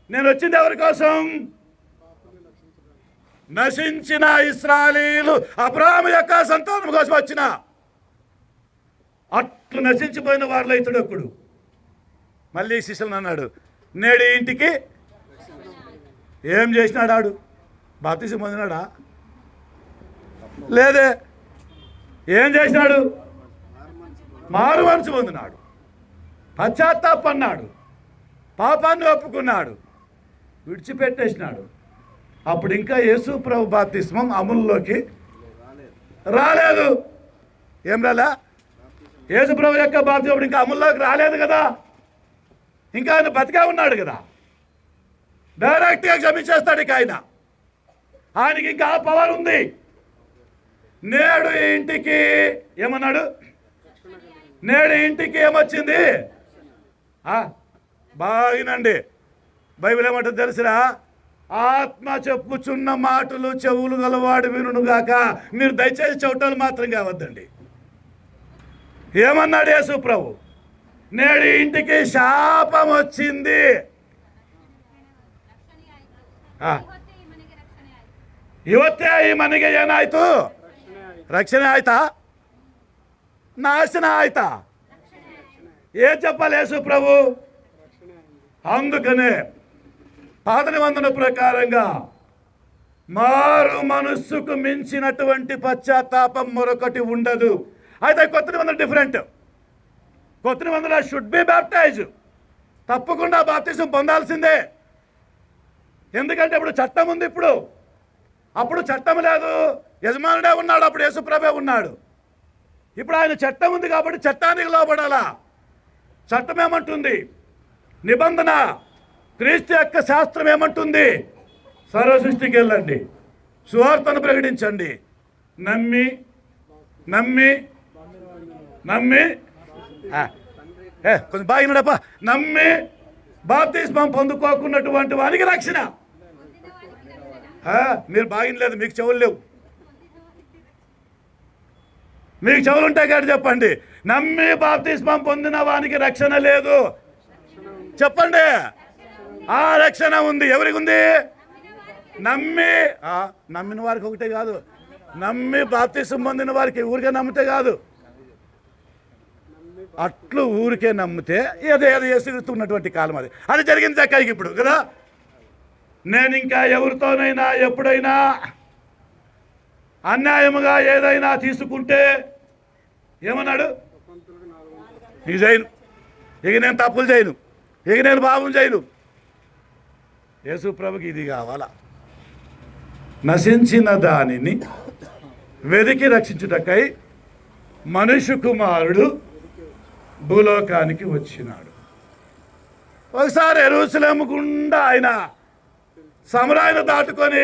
నేను వచ్చింది ఎవరి కోసం? నశించిన ఇశ్రాయేలీయులు అబ్రాహాము యొక్క సంతానం కోసం వచ్చిన. అట్లు నశించిపోయిన వారిలో ఇతడు ఒకడు. మళ్ళీ శిష్యులను అన్నాడు, నేడు ఇంటికి ఏం చేసినాడు? ఆడు బాప్తిసం పొందినాడా? లేదే. ఏం చేసినాడు? మారు మనసు పొందినాడు, పశ్చాత్తాపన్నాడు, పాపాన్ని ఒప్పుకున్నాడు, విడిచిపెట్టేసినాడు. అప్పుడు ఇంకా యేసు ప్రభు బాప్తిస్మం అమలులోకి రాలేదు. ఏం రాలే? యేసు ప్రభు యొక్క బాప్తిస్మం ఇంకా అమలులోకి రాలేదు కదా. ఇంకా ఆయన బతికే ఉన్నాడు కదా. డైరెక్ట్గా క్షమించేస్తాడు ఇక ఆయనకి ఇంకా పవర్ ఉంది. నేడు ఇంటికి ఏమన్నాడు? నేడు ఇంటికి ఏమొచ్చింది? బాగినండి. బైబిల్ ఏమంటుంది తెలుసురా? ఆత్మ చెప్పుచున్న మాటలు చెవులు గలవాడు వినుగాక. మీరు దయచేసి చెవిటోలు మాత్రం కావద్దండి. ఏమన్నాడు యేసు ప్రభు? నేడు ఇంటికి శాపం వచ్చింది. ಇವತ್ತೇ ಈ ಮನೆಗೆ ಏನಾಯ್ತು? ರಕ್ಷಣೆ ಆಯ್ತಾ? నాశనం ఆಯ್ತಾ? ఏం చెప్పాలి యేసు ప్రభు? అందుకనే పాత నిబంధన ప్రకారంగా మారు మనస్సుకు మించినటువంటి పశ్చాత్తాపం మరొకటి ఉండదు. అయితే కొత్త నిబంధన డిఫరెంట్. కొత్త నిబంధన షుడ్ బి బ్యాప్టైజ్. తప్పకుండా బాప్తిజం పొందాల్సిందే. ఎందుకంటే ఇప్పుడు చట్టం ఉంది. అప్పుడు చట్టం లేదు, యజమానుడే ఉన్నాడు, అప్పుడు యేసుప్రభే ఉన్నాడు. ఇప్పుడు ఆయన చట్టం ఉంది కాబట్టి చట్టానికి లోబడాలా. చట్టం ఏమంటుంది? నిబంధన క్రీస్తు యొక్క శాస్త్రం ఏమంటుంది? సర్వ సృష్టికి వెళ్ళండి, సువార్తను ప్రకటించండి, నమ్మి కొంచెం బాగినడప్ప, నమ్మి బాప్తిస్మం పొందుకోకున్నటువంటి వారికి రక్షణ. మీరు బాగినలేదు, మీకు చెవులు లేవు. మీకు చెవులు ఉంటాయి కాబట్టి చెప్పండి. నమ్మి బాప్తిస్మం పొందిన వానికి రక్షణ లేదు. చెప్పండి. ఆ రక్షణ ఉంది. ఎవరికి ఉంది? నమ్మిన వారికి ఒకటే కాదు, నమ్మి బాప్తిస్మం పొందిన వారికి ఊరికే నమ్మితే కాదు. అట్లు ఊరికే నమ్మితే ఏదో చేస్తున్నటువంటి కాలం అది జరిగింది చక్కకి ఇప్పుడు కదా. నేను ఇంకా ఎవరితోనైనా ఎప్పుడైనా అన్యాయముగా ఏదైనా తీసుకుంటే ఏమన్నాడు? ఇది చేయను, ఇక నేను తప్పులు చేయను, ఇక నేను పాపం చేయను. యేసు ప్రభుకి ఇది కావాలా? నశించిన దానిని వెదికి రక్షించుటకై మనుష్య కుమారుడు భూలోకానికి వచ్చినాడు. ఒకసారి యెరూషలేము గుండా ఆయన సమరాయను దాటుకొని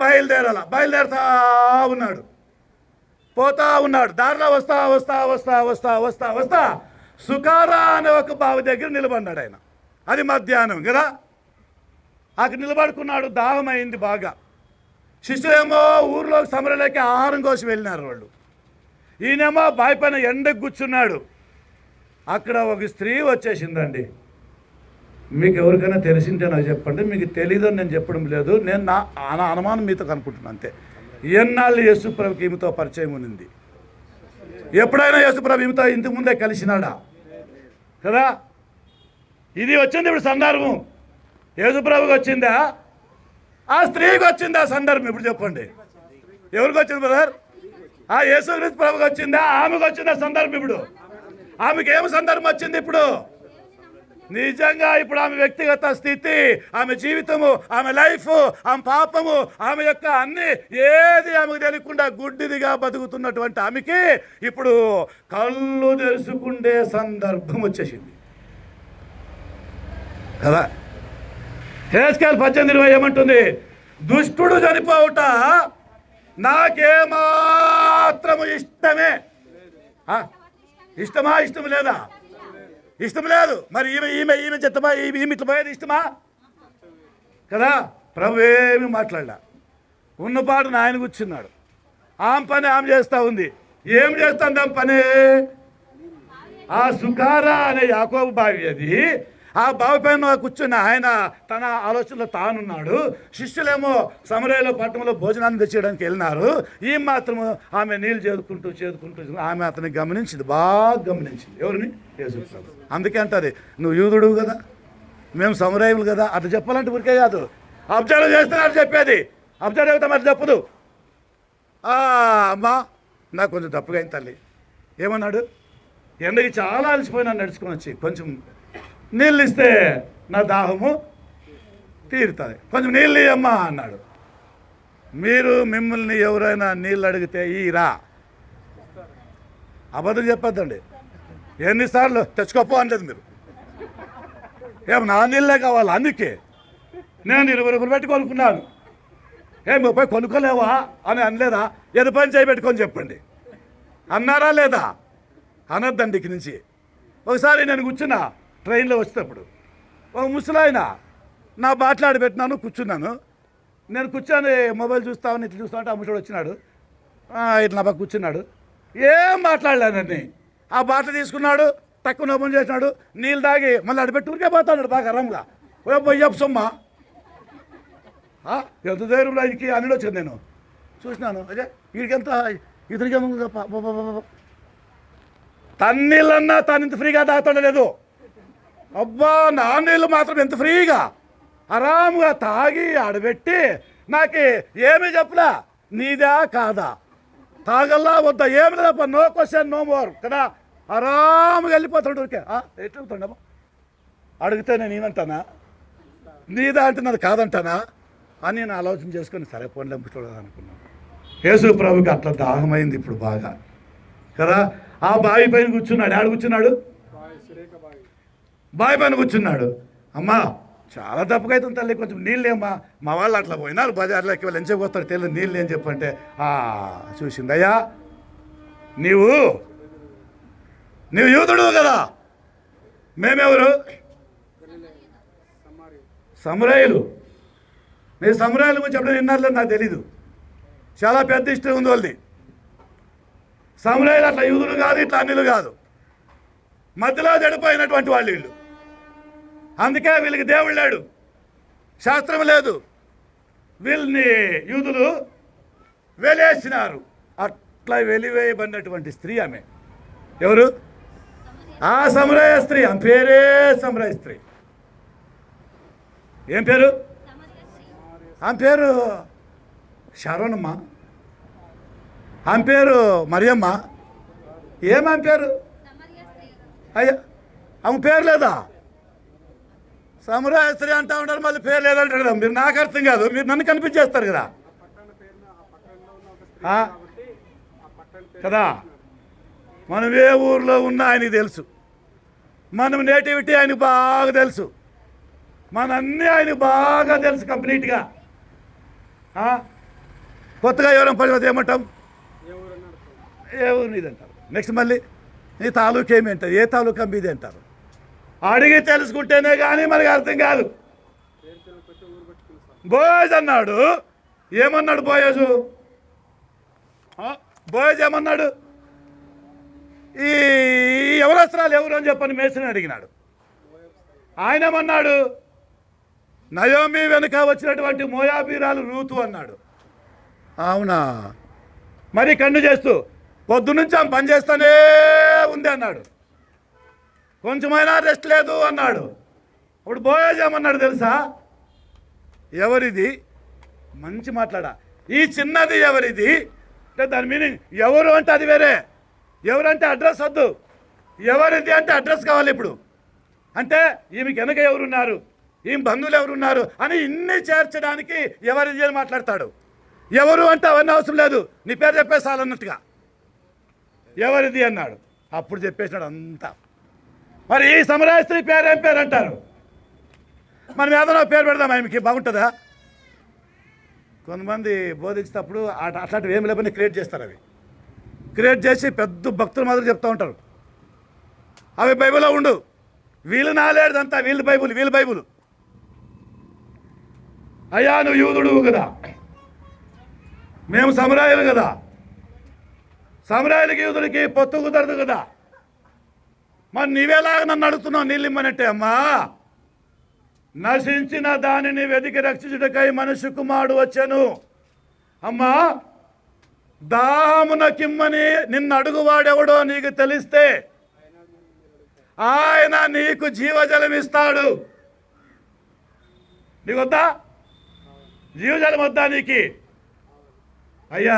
బయలుదేరుతా ఉన్నాడు, పోతా ఉన్నాడు. దారిలో వస్తా సుకారా అనే ఒక బావి దగ్గర నిలబడినాడు ఆయన. అది మధ్యాహ్నం కదా. అక్కడ నిలబడుకున్నాడు, దాహం అయింది బాగా. శిష్యులేమో ఊర్లో సమరలోకి ఆహారం కోసం వెళ్ళినారు వాళ్ళు. ఈయనేమో బావి పైన ఎండకు కూర్చున్నాడు. అక్కడ ఒక స్త్రీ వచ్చేసిందండి. మీకు ఎవరికైనా తెలిసింటే నాకు చెప్పండి, మీకు తెలీదని నేను చెప్పడం లేదు, నేను నా అనుమానం మీతో కనుక్కుంటున్నాను అంతే. ఎన్నాళ్ళు యేసుప్రభుకి ఈమెతో పరిచయం ఉంది? ఎప్పుడైనా యేసుప్రభు ఈమెతో ఇంతకు ముందే కలిసినాడా కదా? ఇది వచ్చింది ఇప్పుడు సందర్భం. యేసుప్రభుకి వచ్చిందా? ఆ స్త్రీకి వచ్చిందా సందర్భం? ఇప్పుడు చెప్పండి, ఎవరికి వచ్చింది బ్రదర్? ఆ యేసుక్రీస్తు ప్రభుకి వచ్చిందా, ఆమెకు వచ్చిందా సందర్భం? ఇప్పుడు ఆమెకి ఏమి సందర్భం వచ్చింది? ఇప్పుడు నిజంగా ఇప్పుడు ఆమె వ్యక్తిగత స్థితి, ఆమె జీవితము, ఆమె లైఫ్, ఆమె పాపము, ఆమె యొక్క అన్ని ఏది ఆమెకు తెలియకుండా గుడ్డిదిగా బతుకుతున్నటువంటి ఆమెకి ఇప్పుడు కళ్ళు తెరుచుకుండే సందర్భం వచ్చేసింది కదా. హెస్కేల్ 18:20 ఏమంటుంది? దుష్టుడు చనిపోవుట నాకేమాత్రము ఇష్టమే. ఇష్టమా? ఇష్టం లేదా? ఇష్టం లేదు. మరి ఈమె చెత్తమా? ఈమె ఇట్లా పోయేది ఇష్టమా కదా. ప్రభు ఏమి మాట్లాడలా, ఉన్నపాటున ఆయన కూర్చున్నాడు. ఆమె పని ఆమె చేస్తూ ఉంది. ఏం చేస్తుంది ఆమె పని? ఆ సుకారా అనే యాకోబు బావి అది, ఆ బావి పైన కూర్చున్న ఆయన తన ఆలోచనలో తానున్నాడు. శిష్యులేమో సమరయలో పట్టణంలో భోజనాన్ని తెచ్చేయడానికి వెళ్ళినారు. ఈ మాత్రము ఆమె నీళ్ళు చేదుకుంటూ ఆమె అతన్ని గమనించింది, బాగా గమనించింది. ఎవరిని? యేసుప్రభు. అందుకే అంటారు, నువ్వు యూదుడు కదా, మేము సమరయులు కదా. అట్లా చెప్పాలంటే ఊరికే కాదు, అబ్జర్వ్ చేస్తున్నారు చెప్పేది. అబ్జర్వ్ అవుతా మరి చెప్పదు. అమ్మా నాకు కొంచెం తప్పుగా అయింది తల్లి. ఏమన్నాడు? ఎండకి చాలా అలసిపోయినా నడుచుకొని వచ్చి కొంచెం నీళ్ళు ఇస్తే నా దాహము తీరుతుంది, కొంచెం నీళ్ళు ఇయ్యమ్మా అన్నాడు. మిమ్మల్ని ఎవరైనా నీళ్ళు అడిగితే ఈరా, అబద్ధం చెప్పొద్దండి. ఎన్నిసార్లు తెచ్చుకోపో అనలేదు మీరు. ఏం నా నీళ్ళే కావాలి, అందుకే నేను 20 రూపాయలు పెట్టి కొనుక్కున్నాను. ఏం 30 కొనుక్కోలేవా అని అనలేదా? ఏదో పని చేయబెట్టుకొని చెప్పండి అన్నారా లేదా? అనొద్దండి ఇక్కడి నుంచి. ఒకసారి నేను కూర్చున్నా ట్రైన్లో వచ్చేటప్పుడు, ఒక ముసలాయన నా బాట్లాడి పెట్టినాను, కూర్చున్నాను. నేను కూర్చొని మొబైల్ చూస్తామని ఇట్లా చూస్తా ఉంటే ఆ ముసడు వచ్చినాడు, ఇట్లా నా పక్క కూర్చున్నాడు. ఏం మాట్లాడలేదండి. ఆ బాటలు తీసుకున్నాడు, తక్కువ ఓపెన్ చేసినాడు, నీళ్ళు తాగి మళ్ళీ అడిపెట్టి ఊరికే పోతాడు బాగా రంగులా. పోయప్ప సొమ్మా ఎంత ధైర్యంలో ఆయనకి అన్నిలో వచ్చింది. నేను చూసినాను, అదే వీడికెంత ఇతనికి తన్నీళ్ళన్నా తాను ఇంత ఫ్రీగా తాగుతాడలేదు. అబ్బా నా నీళ్ళు మాత్రం ఎంత ఫ్రీగా ఆరాముగా తాగి ఆడబెట్టి నాకు ఏమీ చెప్పలా, నీదా కాదా, తాగల్లా వద్దా, ఏమి లేదప్ప, నో క్వశ్చన్ నో మోర్ కదా. ఆరాముగా వెళ్ళిపోతాడు ఊరికే. ఎట్లుతాడమ్మా అడిగితే నేను ఏమంటానా, నీదా అంటే నాది కాదంటానా అని నేను ఆలోచన చేసుకొని సరే ఫోన్లో ముట్టుకోవడం అనుకున్నాను. యేసు ప్రభుకి అట్లా దాహమైంది ఇప్పుడు బాగా కదా. ఆ బావి పైన కూర్చున్నాడు. ఆడ కూర్చున్నాడు, బావి పైన కూర్చున్నాడు. అమ్మా చాలా తప్పుగా అవుతుంది తల్లి, కొంచెం నీళ్ళేమ్మా. మా వాళ్ళు అట్లా పోయినారు బజార్లోకి, వాళ్ళు ఎంచేపు వస్తారు తెలియదు నీళ్ళు ఏం చెప్పంటే చూసిందయ్యా, నీవు యూదుడు కదా, మేమెవరు? సమరయులు. నీ సమరయుల గురించి ఎప్పుడైనా విన్నారులే నాకు తెలీదు, చాలా పెద్ద ఇష్టం ఉంది వాళ్ళది. సమరయులు అట్లా యూదులు కాదు, ఇట్లా అన్నిలు కాదు, మధ్యలో చెడిపోయినటువంటి వాళ్ళు వీళ్ళు. అందుకే వీళ్ళకి దేవుడు లేడు, శాస్త్రం లేదు, వీళ్ళని యూదులు వెలేసినారు. అట్లా వెలివేయబడినటువంటి స్త్రీ ఆమె. ఎవరు? ఆ సమరయ స్త్రీ. ఆమె పేరే సమరయ స్త్రీ. ఏం పేరు? ఆమె పేరు శరణమ్మ, ఆమె పేరు మరియమ్మ. ఏమామె పేరు? అయ్యా ఆమె పేరు లేదా? సమరయ స్త్రీ అంటా ఉంటారు, మళ్ళీ పేరు లేదంటారు కదా. మీరు నాకు అర్థం కాదు, మీరు నన్ను కనిపించేస్తారు కదా కదా. మనం ఏ ఊర్లో ఉన్నా ఆయనకి తెలుసు, మనం నేటివిటీ ఆయనకు బాగా తెలుసు, మనన్నీ ఆయనకు బాగా తెలుసు కంప్లీట్గా. కొత్తగా ఎవరైనా పడిపోతే ఏమంటాం? ఏ ఊరు నీది అంటారు. నెక్స్ట్ మళ్ళీ నీ తాలూకా ఏమి అంటారు, ఏ తాలూకా మీది అంటారు. అడిగి తెలుసుకుంటేనే కానీ మనకి అర్థం కాదు. బోయజ్ అన్నాడు. ఏమన్నాడు బోయజు? బోయజ్ ఏమన్నాడు? ఈ యవనస్త్రాలు ఎవరు అని చెప్పని మేస్త్రిని అడిగినాడు. ఆయన ఏమన్నాడు? నయోమి వెనుక వచ్చినటువంటి మోయాబీరాలు రూతు అన్నాడు. అవునా? మరి కన్ను చేస్తూ పొద్దునుంచి ఆమె పని చేస్తూనే ఉంది అన్నాడు. కొంచెమైనా రెస్ట్ లేదు అన్నాడు. అప్పుడు బోయజ్ ఏమన్నాడు తెలుసా? ఎవరిది? మంచి మాట్లాడా. ఈ చిన్నది ఎవరిది? అంటే దాని మీనింగ్ ఎవరు అంటే అది వేరే, ఎవరంటే అడ్రస్ వద్దు, ఎవరిది అంటే అడ్రస్ కావాలి. ఇప్పుడు అంటే ఈమెకి వెనక ఎవరున్నారు, ఈమె బంధువులు ఎవరున్నారు అని ఇన్ని చేర్చడానికి ఎవరిది అని మాట్లాడతాడు. ఎవరు అంటే అవన్నీ అవసరం లేదు, నీ పేరు చెప్పేసాలన్నట్టుగా ఎవరిది అన్నాడు. అప్పుడు చెప్పేసినాడు అంతా. మరి ఈ సమరాయ స్త్రీ పేరు ఏం పేరు అంటారు? మనం ఏదైనా పేరు పెడదాం, ఆమెకి బాగుంటుందా? కొంతమంది బోధించేటప్పుడు అట్లాంటివి ఏమి లేవని క్రియేట్ చేస్తారు. అవి క్రియేట్ చేసి పెద్ద భక్తుల మాదిరి చెప్తూ ఉంటారు. అవి బైబిల్లో ఉండు, వీళ్ళు నాలేదంతా వీళ్ళు బైబుల్. అయ్యా నువ్వు యూదుడు కదా, మేము సమరాయులు కదా, సమరాయులకి యూదుడికి పొత్తు కుదరదు కదా, మరి నీవేలాగా నన్ను అడుగుతున్నావు నీళ్ళు ఇమ్మనంటే, అమ్మా నశించిన దానిని వెతికి రక్షించుటకై మనుష్య కుమారుడు వచ్చెను. అమ్మా దాహమున కిమ్మని నిన్ను అడుగువాడెవడో నీకు తెలిస్తే ఆయన నీకు జీవజలం ఇస్తాడు. నీకు వద్దా జీవజలం? వద్దా నీకు? అయ్యా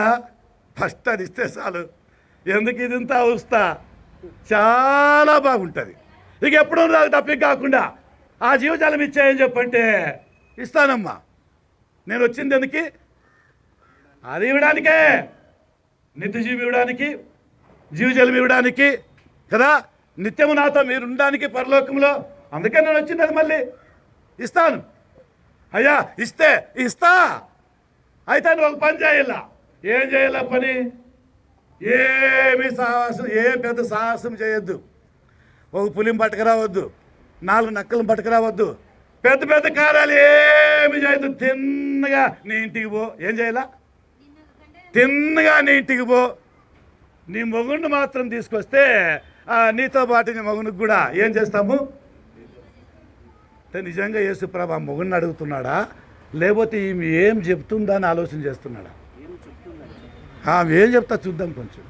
ఫస్ట్ అది ఇస్తే చాలు, ఎందుకు ఇదంతా వస్తా చాలా బాగుంటుంది. ఇక ఎప్పుడూ నాకు తప్పిక కాకుండా ఆ జీవజలం ఇచ్చాయని చెప్పంటే ఇస్తానమ్మా. నేను వచ్చింది ఎందుకు? అది ఇవ్వడానికే, నిత్యజీవి ఇవ్వడానికి, జీవజలం ఇవ్వడానికి కదా, నిత్యము నాతో మీరు ఉండడానికి పరలోకంలో. అందుకే నేను వచ్చింది, అది మళ్ళీ ఇస్తాను. అయ్యా ఇస్తా. అయితే నువ్వు ఒక పని చేయాల. ఏం చేయాల పని? ఏం పెద్ద సాహసం చేయొద్దు. ఒక పులిని పట్టుకురావద్దు, 4 నక్కలను పట్టుకురావద్దు, పెద్ద కార్యాలు ఏమి చేయొద్దు. తిన్నగా నీ ఇంటికి పో. ఏం చేయాలా? తిన్నగా నీ ఇంటికి పో. నీ మొగుడిని మాత్రం తీసుకొస్తే నీతో పాటు నీ మొగుడికి కూడా ఏం చేస్తాము అంటే నిజంగా యేసుప్రభు ఆ మొగుడిని అడుగుతున్నాడా, లేకపోతే ఈమె ఏం చెప్తుందా అని ఆలోచన చేస్తున్నాడా? ఆమె ఏం చెప్తా చూద్దాం. కొంచెం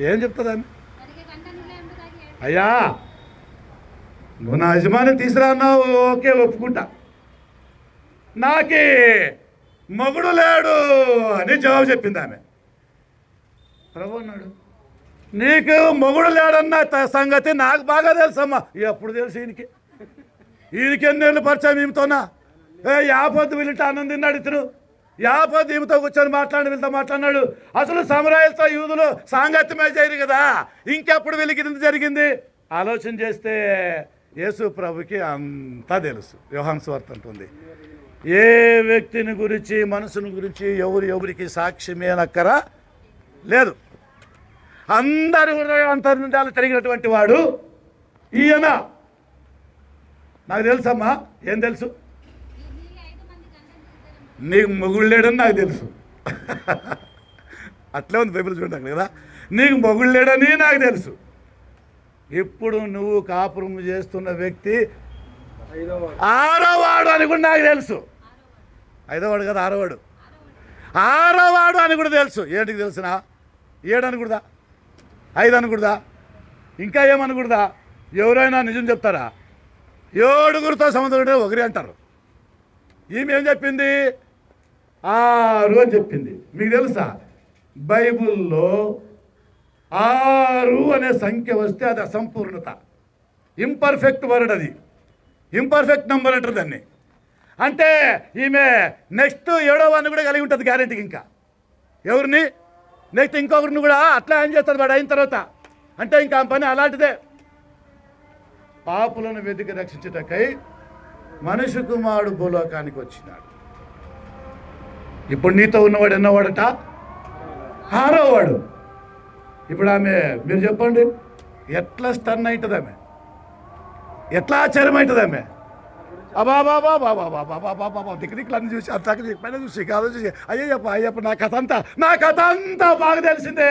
ఏం చెప్తుంది ఆమె? అయ్యా నువ్వు నా యజమాని తీసురా అన్నావు, ఓకే ఒప్పుకుంటా, నాకే మొగుడు లేడు అని జవాబు చెప్పింది ఆమె. ప్రభు అన్నాడు, నీకు మొగుడు లేడన్న సంగతి నాకు బాగా తెలుసమ్మా. ఎప్పుడు తెలుసు ఈయనకి ఎన్నేళ్ళు పరిచయం ఈమెతోనా? యాపొద్దు వీళ్ళంటే ఆనందిన్నాడు ఇతను, యాపొద్దు ఈమెతో కూర్చొని వీళ్ళతో మాట్లాడినాడు. అసలు సమరాయలతో యూదులు సాంగత్యమే చేయరు కదా, ఇంకెప్పుడు వీళ్ళకి ఇది జరిగింది? ఆలోచన చేస్తే యేసు ప్రభుకి అంతా తెలుసు. యోహాను సువార్త అంటుంది, ఏ వ్యక్తిని గురించి మనసుని గురించి ఎవరికి సాక్ష్యమే నక్కరా లేదు, అందరి అంతర్నిందాలు తిరిగినటువంటి వాడు ఈయన. నాకు తెలుసమ్మా. ఏం తెలుసు? నీకు మొగుడు లేడని నాకు తెలుసు. అట్లే ఉంది బైబిల్ చూడండి కదా, నీకు మొగుడు లేడని నాకు తెలుసు. ఇప్పుడు నువ్వు కాపురం చేస్తున్న వ్యక్తి 6వ వాడు అని కూడా నాకు తెలుసు. 5వ వాడు కదా, 6వ వాడు, 6వ వాడు అని కూడా తెలుసు. ఏంటికి తెలుసునా? 7 అనకూడదా, 5 అనకూడదా, ఇంకా ఏమనకూడదా? ఎవరైనా నిజం చెప్తారా? 7గురితో సంబంధం ఉంటే 1 అంటారు. ఈమె ఏం చెప్పింది? 6 అని చెప్పింది. మీకు తెలుసా బైబిల్లో 6 అనే సంఖ్య వస్తే అది అసంపూర్ణత, ఇంపర్ఫెక్ట్ వర్డ్, అది ఇంపర్ఫెక్ట్ నెంబర్ అంటారు దాన్ని. అంటే ఈమె నెక్స్ట్ 7వ వాడిని కూడా కలిగి ఉంటుంది గ్యారెంటీకి. ఇంకా ఎవరిని? నెక్స్ట్ ఇంకొకరిని కూడా అట్లా ఏం చేస్తుంది వాడు అయిన తర్వాత. అంటే ఇంకా పని అలాంటిదే. పాపులను వెతికి రక్షించుటకై మనుష్య కుమారుడు భూలోకానికి వచ్చినాడు. ఇప్పుడు నీతో ఉన్నవాడు ఎన్నవాడట? 6వ వాడు. ఇప్పుడు ఆమె మీరు చెప్పండి, ఎట్లా స్టన్ అవుతుంది ఆమె? ఎట్లా ఆశ్చర్యం అవుతుంది ఆమె? అబాబాబాబాబాబాబాబాబా దిక్కులన్నీ చూసి అంతకు పైన చూసి కాదు చూసి అయ్యప్ప నా కథ అంతా బాగా తెలిసిందే.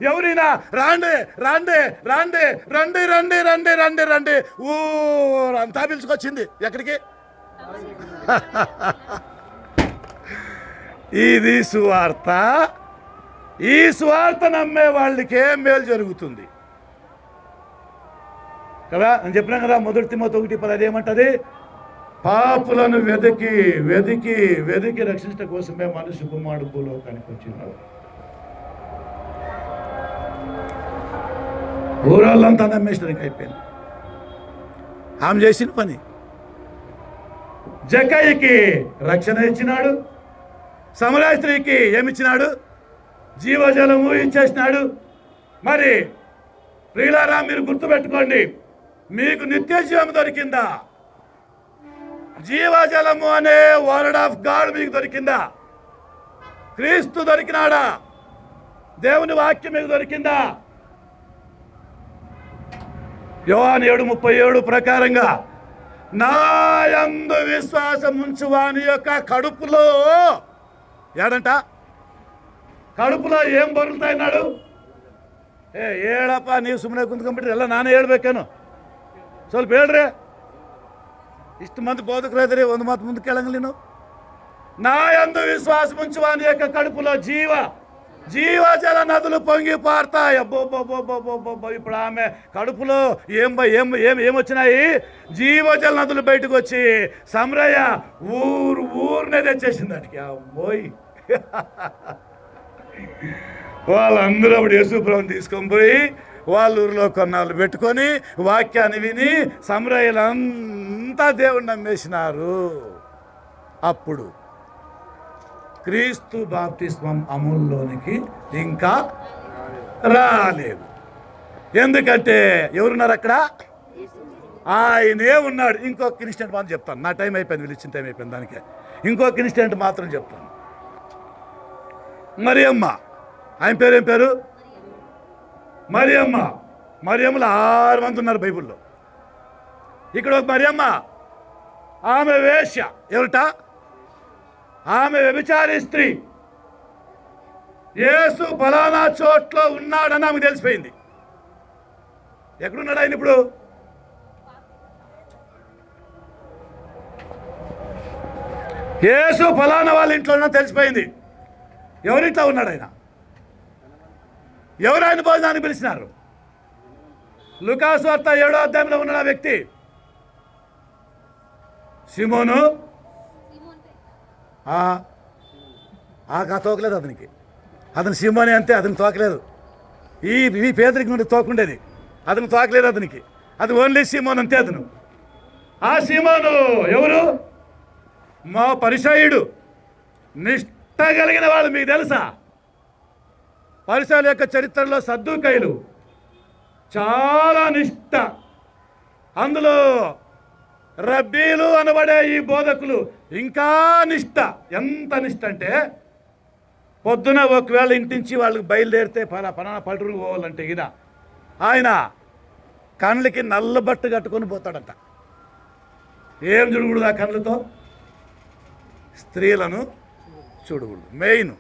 ఎవరైనా రాండి రండి రండి రండి రండి రండి రండి రండి ఊరంతా పిలుచుకొచ్చింది. ఎక్కడికి? ఇది సువార్త. ఈ సువార్త నమ్మే వాళ్ళకే మేలు జరుగుతుంది కదా. నేను చెప్పినా కదా, 1 తిమోతి 1:10 ఏమంటది? పాపులను వెతికి వెతికి వెతికి రక్షించడం కోసమే మనుష్య కుమారుడు భూలోకానికి వచ్చినాడు. ఊరోళ్ళంతా నమ్మేసరికి అయిపోయింది. ఆమె చేసిన పని. జక్కయ్యకి రక్షణ ఇచ్చినాడు, సమరయ స్త్రీకి ఏమిచ్చినాడు? జీవజలము ఇచ్చేసినాడు. మరి ప్రియులారా, మీరు గుర్తుపెట్టుకోండి, మీకు నిత్య జీవం దొరికిందా? జీవజలము అనే వర్డ్ ఆఫ్ గాడ్ మీకు దొరికిందా? క్రీస్తు దొరికినాడా? దేవుని వాక్యం మీకు దొరికిందా? యోహాను 7:37 ప్రకారంగా నా యందు విశ్వాసం ఉంచువాని యొక్క కడుపులో ఏడంట, కడుపులో ఏం బొరులుతాయినాడు? ఏడప్ప ನೀವು ಸುಮ್ಮನೆ ಕುಂತ್ಕೊಂಡ್ಬಿಟ್ರಿ, ಎಲ್ಲ ನಾನೇ ಹೇಳ್ಬೇಕೇನು? ಸ್ವಲ್ಪ ಹೇಳ್ರಿ. ಇಷ್ಟು ಮಂದಿ ಬೋಧಕರು ಇದ್ರಿ, ಒಂದು ಮಾತು ಮುಂದಕ್ಕೆ ಹೇಳಂಗಿಲ್ಲ ನೀನು. నా యందు విశ్వాసం ఉంచువాని యొక్క కడుపులో జీవజల నదులు పొంగి పారుతాయి. అబ్బోబ్బోబ్బోబ్బోబ్బో, ఇప్పుడు ఆమె కడుపులో ఏమొచ్చినాయి? జీవజల నదులు బయటకు వచ్చి సమరయ ఊరినే తెచ్చేసింది అడిగి. అమ్మోయ్, వాళ్ళందరూ అప్పుడు యేసుప్రభుని తీసుకొని పోయి వాళ్ళ ఊరిలో కొన్నాళ్ళు పెట్టుకొని వాక్యాన్ని విని సమరయులంతా దేవుణ్ణి నమ్మేసినారు. అప్పుడు క్రీస్తు బాప్తిస్మం అమలులోనికి ఇంకా రాలేదు. ఎందుకంటే ఎవరున్నారు అక్కడ? ఆయనే ఉన్నాడు. ఇంకొక ఇన్సిడెంట్ మాత్రం చెప్తాను, నా టైం అయిపోయింది, వీళ్ళు ఇచ్చిన టైం అయిపోయింది దానికి. ఇంకొక ఇన్సిడెంట్ మాత్రం చెప్తాను. మరియమ్మ, ఆయన పేరు ఏం పేరు? మరియమ్మ. మరియమ్మలు 6 మంది ఉన్నారు బైబిల్లో. ఇక్కడ ఒక మరియమ్మ, ఆమె వేశ్య. ఎవరిట? ఆమె వ్యభిచారి స్త్రీ. యేసు ఫలానా చోట్లో ఉన్నాడని ఆమెకు తెలిసిపోయింది. ఎక్కడున్నాడు ఆయన ఇప్పుడు? యేసు ఫలానా వాళ్ళ ఇంట్లో ఉన్నా తెలిసిపోయింది. ఎవరింట్లో ఉన్నాడు ఆయన? ఎవరు ఆయన భోజనానికి పిలిచినారు? లూకాసు వార్త 7వ అధ్యాయంలో ఉన్నాడు ఆ వ్యక్తి. సిమోను. తోకలేదు అతనికి. అతను సిమోనే అంతే, అతనికి తోకలేదు. ఈ పేదరికి నుండి తోకుండేది, అతను తోకలేదు అతనికి. అది ఓన్లీ సిమోన్ అంతే. అతను ఆ సిమోను ఎవరు? మా పరిసయ్యుడు, నిష్ఠ కలిగిన వాళ్ళు. మీకు తెలుసా? పరిసయ్యుల యొక్క చరిత్రలో సద్దూకయ్యులు చాలా నిష్ఠ. అందులో రబ్బీలు అనబడే ఈ బోధకులు ఇంకా నిష్ఠ. ఎంత నిష్ఠ అంటే, పొద్దున ఒకవేళ ఇంటించి వాళ్ళకి బయలుదేరితే పలానా పల్లెటూరుకు పోవాలంటే ఆయన కళ్ళకి నల్ల బట్టు కట్టుకొని పోతాడట. ఏం చూడకూడదు ఆ కళ్ళతో? స్త్రీలను చూడకూడదు. మెయిన్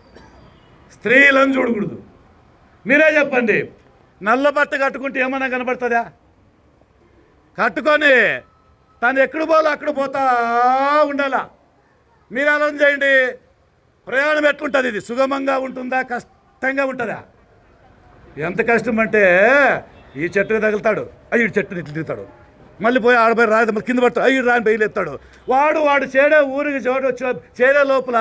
స్త్రీలను చూడకూడదు. మీరే చెప్పండి, నల్ల బట్ట కట్టుకుంటే ఏమన్నా కనబడుతుందా? కట్టుకొని తను ఎక్కడ పోలో అక్కడ పోతా ఉండాలా. మీరు ఆలోచన చేయండి, ప్రయాణం ఎట్లుంటుంది? ఇది సుగమంగా ఉంటుందా, కష్టంగా ఉంటుందా? ఎంత కష్టం అంటే, ఈ చెట్టుకి తగులుతాడు, అయ్యి చెట్టుని ఇట్లా తిరుగుతాడు, మళ్ళీ పోయి ఆడపోయి రాదు, మళ్ళీ కింద పడతాడు, అయ్యి రాని బయలుతాడు. వాడు చేడే ఊరికి చేరే లోపల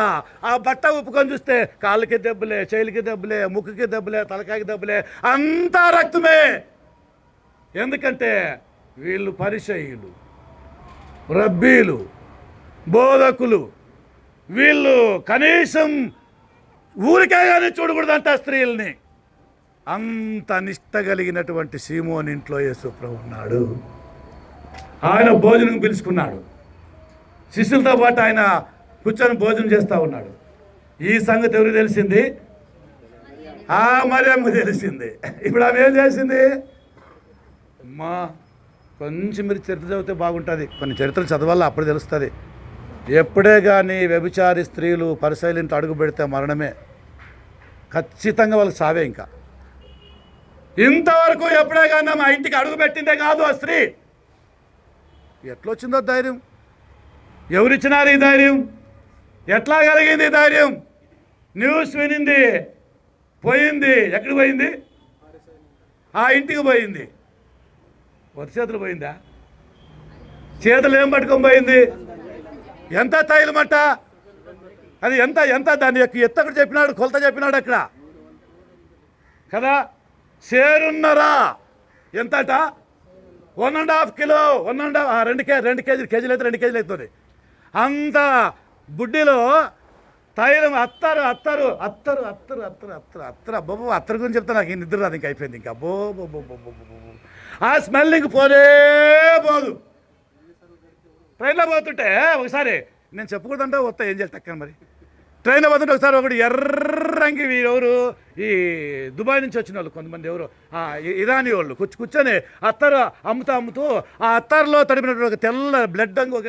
ఆ బట్ట ఉప్పుకొని చూస్తే కాళ్ళకి దెబ్బలే, చేయిలకి దెబ్బలే, ముక్కుకి దెబ్బలే, తలకాయకి దెబ్బలే, అంతా రక్తమే. ఎందుకంటే వీళ్ళు పరిసయ్యులు, రబ్బీలు, బోధకులు. వీళ్ళు కనీసం ఊరికే కానీ చూడకూడదంట స్త్రీల్ని. అంత నిష్ఠ కలిగినటువంటి సీమోన్ ఇంట్లో యేసు ప్రభు ఉన్నాడు. ఆయన భోజనం పిలుచుకున్నాడు. శిష్యులతో పాటు ఆయన కూర్చొని భోజనం చేస్తూ ఉన్నాడు. ఈ సంగతి ఎవరికి తెలిసింది? మరియమ్మ తెలిసింది. ఇప్పుడు ఆమె ఏం చేసింది? అమ్మా, కొంచెం మీరు చరిత్ర చదివితే బాగుంటుంది. కొన్ని చరిత్రలు చదవాలా, అప్పుడు తెలుస్తుంది. ఎప్పుడే కానీ వ్యభిచారి స్త్రీలు పరిశైలింటి అడుగు పెడితే మరణమే, ఖచ్చితంగా వాళ్ళకి సావే. ఇంకా ఇంతవరకు ఎప్పుడే కానీ మా ఇంటికి అడుగు పెట్టిందే కాదు ఆ స్త్రీ. ఎట్లొచ్చిందో ధైర్యం? ఎవరిచ్చినారు ఈ ధైర్యం? ఎట్లా కలిగింది ధైర్యం? న్యూస్ వినింది, పోయింది. ఎక్కడికి పోయింది? ఆ ఇంటికి పోయింది. చేతులు పోయిందా? చేతులు ఏం పట్టుకొని పోయింది? ఎంత తైలమట అది, ఎంత దాని యొక్క ఎత్తక్కడ చెప్పినాడు, కొలత చెప్పినాడు అక్కడ కదా. 1.5 ఎంతట 1.5 కిలో 2 కేజీలు అయితే 2 కేజీలు అవుతుంది. అంత బుడ్డిలో తైలం అత్తరు అబ్బో అత్తరు గురించి చెప్తా నాకు నిద్ర రాదు, ఇంకా అయిపోయింది. ఇంకా అబ్బో ఆ స్మెల్ ఇంక పోదే పోదు. ట్రైన్లో పోతుంటే ఒకసారి నేను చెప్పకూడదంటే వస్తా, ఏం చేయాలి తక్కువ మరి. ట్రైన్లో పోతుంటే ఒకసారి ఒకటి ఎర్రంగి ఎవరు ఈ దుబాయ్ నుంచి వచ్చిన వాళ్ళు కొంతమంది ఎవరు ఇరానీ వాళ్ళు కూర్చొని అత్తరు అమ్ముతూ ఆ అత్తరులో తడిపినటువంటి ఒక తెల్ల బ్లడ్ అంగి ఒక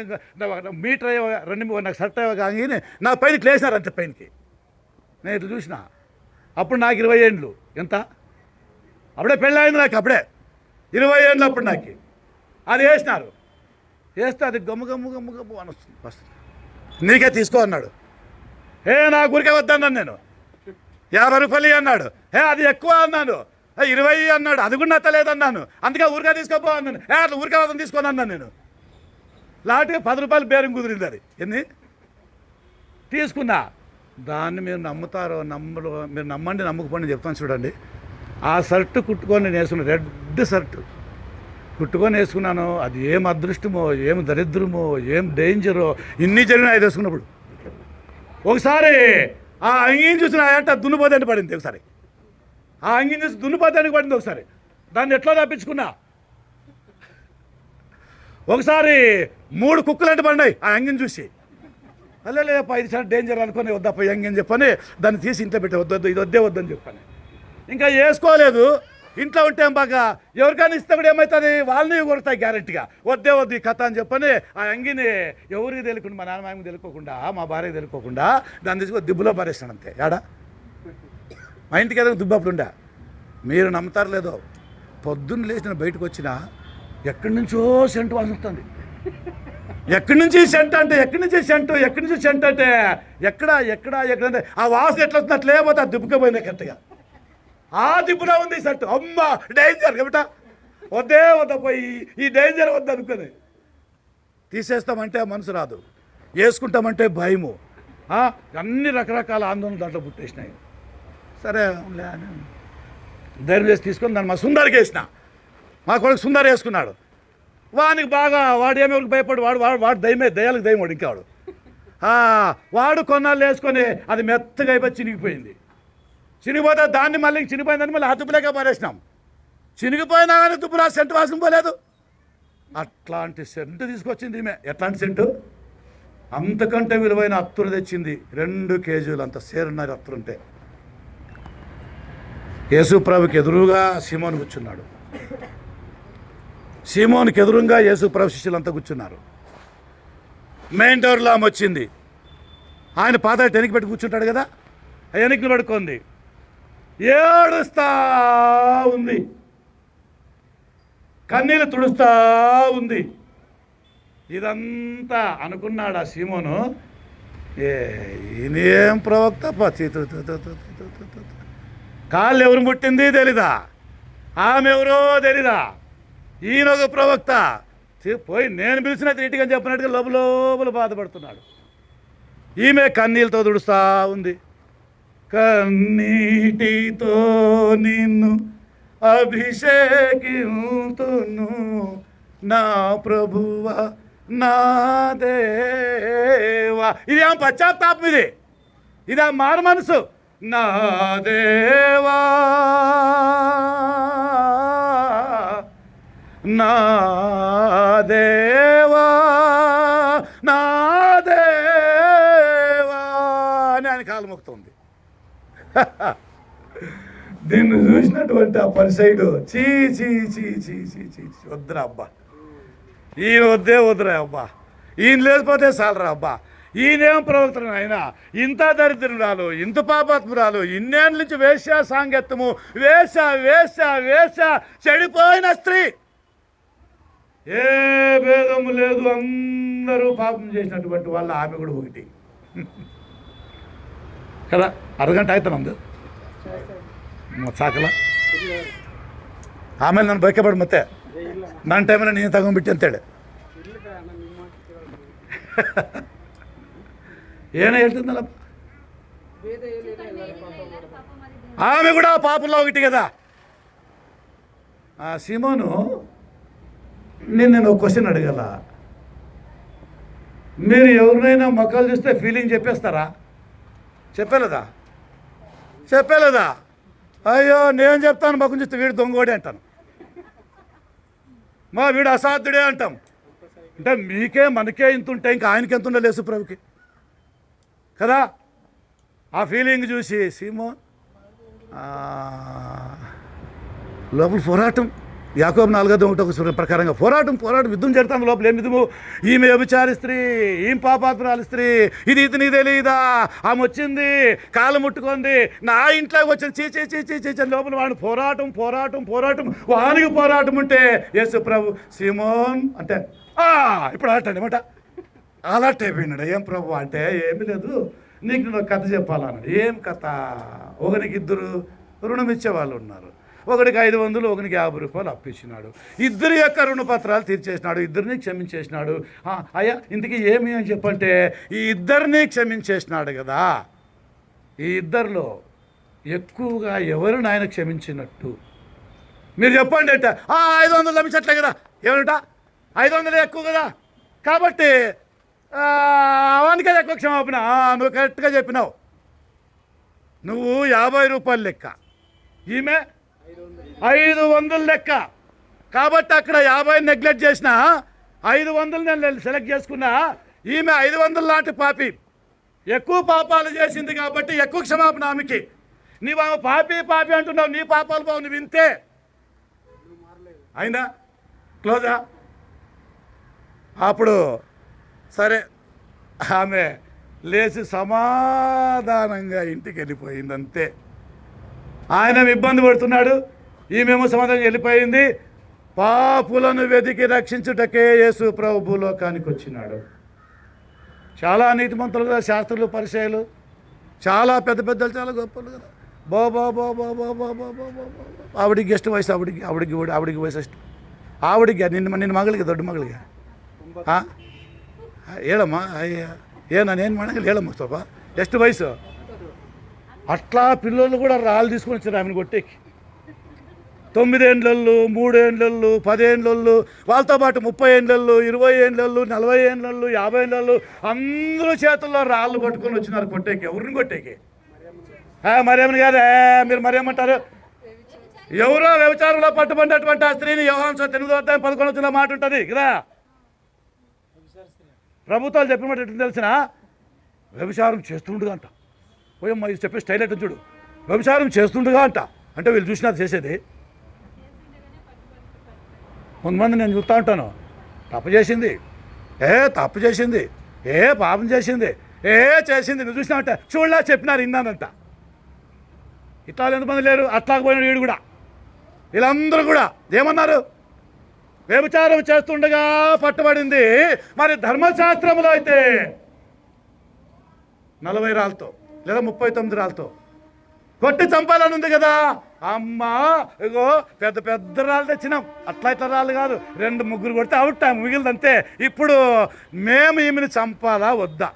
మీటర్ 2 నాకు షర్ట్ కానీ నా పైన క్లేసినారు అంతే పైనకి. నేను ఇట్లా చూసిన. అప్పుడు నాకు 20 ఏండ్లు. ఎంత అప్పుడే పెళ్ళి అయింది నాకు, అప్పుడే 20 ఏండ్లు అప్పుడు నాకు. అది వేసినారు. వేస్తే అది గమ్ము అని వస్తుంది. నీకే తీసుకో అన్నాడు. నా ఊరికే వద్దన్నాను నేను. 50 రూపాయలు అన్నాడు. అది ఎక్కువ అన్నాను. 20 అన్నాడు. అది కూడా నచ్చలేదన్నాను. అందుకే ఊరికే తీసుకోపో అన్నాను. అట్లా ఊరికే వద్దని తీసుకొని అన్నాను నేను. లాంటి 10 రూపాయలు బేరం కుదిరింది. అది ఎన్ని తీసుకున్నా. దాన్ని మీరు నమ్ముతారో మీరు నమ్మండి నమ్మకపోండి చెప్తాను చూడండి. ఆ షర్టు కుట్టుకొని నేను వేసుకున్నాను, రెడ్ షర్టు కుట్టుకొని వేసుకున్నాను. అది ఏం అదృష్టమో, ఏం దరిద్రమో, ఏం డేంజరో ఇన్ని జరిగినాయి అది వేసుకున్నప్పుడు. ఒకసారి ఆ అంగీని చూసిన అంటే దున్నుపోతానికి పడింది. ఒకసారి ఆ అంగీని చూసి దున్నుపోతానికి పడింది. ఒకసారి దాన్ని ఎట్లా తప్పించుకున్నా. ఒకసారి 3 కుక్కలంటే పడినాయి ఆ అంగిని చూసి. లేప ఇది చాలా డేంజర్ అనుకుని వద్దప్ప అంగి అని చెప్పని దాన్ని తీసి ఇంట్లో పెట్టి వద్దు ఇది వద్దని చెప్పని ఇంకా వేసుకోలేదు. ఇంట్లో ఉంటే బాగా ఎవరికైనా ఇస్తే కూడా ఏమవుతుంది, వాళ్ళని కొడతాయి గ్యారెంటీగా. వద్దు ఈ కథ అని చెప్పని ఆ అంగిని ఎవరికి తెలియకుండా, మా నాన్నమామకి తెలియకోకుండా, మా భార్యకి తెలియకోకుండా దాన్ని తీసుకొని దిబ్బులో పారేస్తాను అంతే. ఏడా మా ఇంటికి ఏదైనా దుబ్బు అప్పుడు ఉండా. మీరు నమ్ముతారు లేదో, పొద్దున్న లేచిన బయటకు వచ్చినా ఎక్కడి నుంచో సెంటు వాసన వస్తుంది. ఎక్కడి నుంచి సెంట్ అంటే ఎక్కడి నుంచి సెంటు అంటే ఎక్కడంటే ఆ వాసన ఎట్లా వస్తుంది అట్లా లేకపోతే ఆ దుబ్బుకే పోయింది కరెక్ట్గా. ఆ దిబ్బులో ఉంది సెంటు. అమ్మ డేంజర్ కాబట్టి వద్దపోయి ఈ డేంజర్ వద్దు అనుకుని తీసేస్తామంటే మనసు రాదు, వేసుకుంటామంటే భయము, అన్ని రకరకాల ఆందోళనలు దాంట్లో పుట్టేసినాయి. సరే ధైర్యం చేసి తీసుకొని దాన్ని మా సుందరికి వేసిన. మా కొడుకు సుందర వేసుకున్నాడు. వానికి బాగా వాడు ఏమెవరికి భయపడు, వాడు దయ్యాలకు దయ్యవాడు. ఇంకా వాడు కొన్నాళ్ళు వేసుకొని అది మెత్తగా అయిపోయి చినిగిపోయింది. చినిగిపోతే దాన్ని మళ్ళీ చినిగిపోయిందని మళ్ళీ ఆ దుబ్బులేక పారేసినాం. చినిగిపోయినా కానీ దుబ్బులు ఆ సెంటు వాసన పోలేదు. అట్లాంటి సెంటు తీసుకొచ్చింది ఈమె. ఎట్లాంటి సెంటు? అంతకంటే విలువైన అత్తురు తెచ్చింది. 2 కేజీలు అంత సేరున్నర అత్తురుంటే. యేసుప్రభుకి ఎదురుగా సీమోను కూర్చున్నాడు. సీమోనికి ఎదురుగా యేసుప్రభు శిష్యులంతా కూర్చున్నారు. మెయిన్ డోర్లో ఆమె వచ్చింది. ఆయన పాదాలు వెనక్కి పెట్టి కూర్చుంటాడు కదా, వెనక్కి పడుకుంది, ఏడుస్తా ఉంది, కన్నీళ్ళు తుడుస్తా ఉంది. ఇదంతా అనుకున్నాడు ఆ సీమోను. ఈయనేం ప్రవక్త, కాళ్ళు ఎవరు ముట్టింది తెలీదా, ఆమె ఎవరో తెలీదా, ఈయన ఒక ప్రవక్త. పోయి నేను పిలిచినట్టు నీటిగా చెప్పినట్టుగా లోపల బాధపడుతున్నాడు. ఈమె కన్నీళ్ళతో తుడుస్తా ఉంది. కన్నీటితో నిన్ను అభిషేకింతును నా ప్రభువా నా దేవా. ఇదేం పశ్చాత్తాపం, ఇదే మారు మనసు. నా దేవా నా దేవా నా దేవా అని ఆయన కాలు మొక్కుతుంది. దీన్ని చూసినటువంటి ఆ పరిసైడు చీ వద్దురా అబ్బా, ఈయన వద్దురా అబ్బా, ఈయన లేకపోతే చాలరా అబ్బా, ఈయనేం ప్రవక్తను అయినా ఇంత దరిద్రురాలు, ఇంత పాపాత్మురాలు, ఇన్నేళ్ళ నుంచి వేశ్య సాంగత్యము, వేశ్య చెడిపోయిన స్త్రీ, ఏ భేదము లేదు, అందరూ పాపం చేసినటువంటి వాళ్ళ ఆమె కూడా ఒకటి కదా. అరగంట అవుతాను ಸಾಕಲ್ಲ ಆಮೇಲೆ ನಾನು ಬೈಕಬೇಡ ಮತ್ತೆ ನನ್ನ ಟೈಮಲ್ಲಿ ನೀನು ತಗೊಂಡ್ಬಿಟ್ಟು ಅಂತೇಳಿ ಏನೋ ಹೇಳ್ತಿದ್ನಲ್ಲಪ್ಪ. ఆమె కూడా పాపంలో ఒకటి కదా. సీమోను, నేను ఒక క్వశ్చన్ అడగల. మీరు ఎవరినైనా మొక్కలు చూస్తే ఫీలింగ్ చెప్పేస్తారా? చెప్పలేదా? అయ్యో నేను చెప్తాను, మొక్కను చూస్తే వీడు దొంగోడే అంటాను, వీడు అసాధ్యుడే అంటాం. అంటే మనకే ఇంత ఉంటే ఇంకా ఆయనకి ఎంత ఉండాలి యేసుప్రభుకి కదా? ఆ ఫీలింగ్ చూసి సీమోన్ లోపల పోరాటం, యాకోబు 4:1 ప్రకారంగా పోరాటం యుద్ధం జరుగుతుంది లోపల. ఏం యుద్ధము? ఈమె వ్యభిచారి స్త్రీ, ఈమె పాపాత్మురాలి స్త్రీ, ఇతని తెలియదా, ఆమె వచ్చింది కాలు ముట్టుకుంది, నా ఇంట్లోకి వచ్చింది, చీ లోపల వాడిని పోరాటం వానికి పోరాటం ఉంటే యేసు ప్రభు సీమోన్ అంటే ఇప్పుడు అలర్ట్ అలర్ట్ అయిపోయినాడు. ఏం ప్రభు అంటే ఏమీ లేదు, నీకు నేను కథ చెప్పాలన్నాడు. ఏం కథ? ఒకరికి 2 రుణం ఇచ్చేవాళ్ళు ఉన్నారు. ఒకడికి 500, ఒకరికి 50 రూపాయలు అప్పించినాడు. ఇద్దరి యొక్క రుణపత్రాలు తీర్చేసినాడు, ఇద్దరిని క్షమించేసినాడు. అయ్యా ఇంతకీ ఏమి అని చెప్పంటే, ఈ ఇద్దరిని క్షమించేసినాడు కదా, ఈ ఇద్దరిలో ఎక్కువగా ఎవరిని ఆయన క్షమించినట్టు మీరు చెప్పండి అంటే 500 లభించట్లే కదా, ఏమంట 500 ఎక్కువ కదా, కాబట్టి అవనికే ఎక్కువ క్షమాపణ. నువ్వు కరెక్ట్గా చెప్పినావు. నువ్వు 50 రూపాయలు లెక్క, ఈమె 500 లెక్క. కాబట్టి అక్కడ 50 నెగ్లెక్ట్ చేసిన 500 నేను సెలెక్ట్ చేసుకున్నా. ఈమె 500 లాంటి పాపి, ఎక్కువ పాపాలు చేసింది కాబట్టి ఎక్కువ క్షమాపణ ఆమెకి. నీవు పాపి అంటున్నావు, నీ పాపాలు బావు, నువ్వు వింతే అయిందా? క్లోజా? అప్పుడు సరే ఆమె లేచి సమాధానంగా ఇంటికి వెళ్ళిపోయింది. అంతే. ఆయన ఇబ్బంది పడుతున్నాడు, ఈమెమో సమాధానంగా వెళ్ళిపోయింది. పాపులను వెతికి రక్షించుటకే యేసు ప్రభు భూలోకానికి వచ్చినాడు. చాలా నీతిమంతులు కదా, శాస్త్రులు, పరిచయాలు, చాలా పెద్దలు, చాలా గొప్పలు కదా. ఆవిడికి గెస్ట్ వయసు, ఆవిడికి వయసు ఇష్టం. ఆవిడికి నిన్న మగలిగా దొడ్డు మగలిగా ఏడమ్మా నేను మడగలు ఏడమ్మ సోపా ಎಷ್ಟು వయసు? అట్లా పిల్లలు కూడా రాళ్ళు తీసుకొని వచ్చారు ఆమెను కొట్టేకి. 9 ఏండ్లు, 3 ఏండ్లు, 10 ఏండ్లు, వాళ్ళతో పాటు 30 ఏండ్లు, 20 ఏండ్లు, 40 ఏండ్లు, 50 ఏండ్లు అందరూ చేతుల్లో రాళ్ళు పట్టుకొని వచ్చినారు కొట్టేకి. ఎవరిని కొట్టేకి? మరేమని కాదు, మీరు మరేమంటారు? ఎవరో వ్యభిచారంలో పట్టుబడినటువంటి ఆ స్త్రీని యోహాను 8:11 మాట ఉంటుంది కదా. ప్రభుత్వాలు చెప్పిన మాట ఎట్లా తెలిసిన? వ్యభిచారం చేస్తుండగా అంట. పోయమ్మ ఇది చెప్పే స్టైల్ ఎట్లా చూడు, వ్యభిచారం చేస్తుండగా అంట. అంటే వీళ్ళు చూసినారు చేసేది. కొంతమంది నేను చూస్తూ ఉంటాను, తప్పు చేసింది, పాపం చేసింది, చేసింది, నువ్వు చూసినా అంటే చూడలా చెప్పినారు ఇన్నానంట. ఇట్లా ఎంతమంది లేరు? అట్లాగ పోయినాడు వీడు కూడా. వీళ్ళందరూ కూడా ఏమన్నారు? వ్యభిచారం చేస్తుండగా పట్టుబడింది. మరి ధర్మశాస్త్రంలో అయితే 40 రాళ్ళతో లేదా 39 రాళ్ళతో కొట్టి చంపాలని ఉంది కదా. అమ్మా ఇగో పెద్ద రాళ్ళు తెచ్చినాం, అట్లా రాళ్ళు కాదు, 2-3 కొడితే అవుట్, మిగిలిదంతే. ఇప్పుడు మేము ఈమెను చంపాలా వద్దా?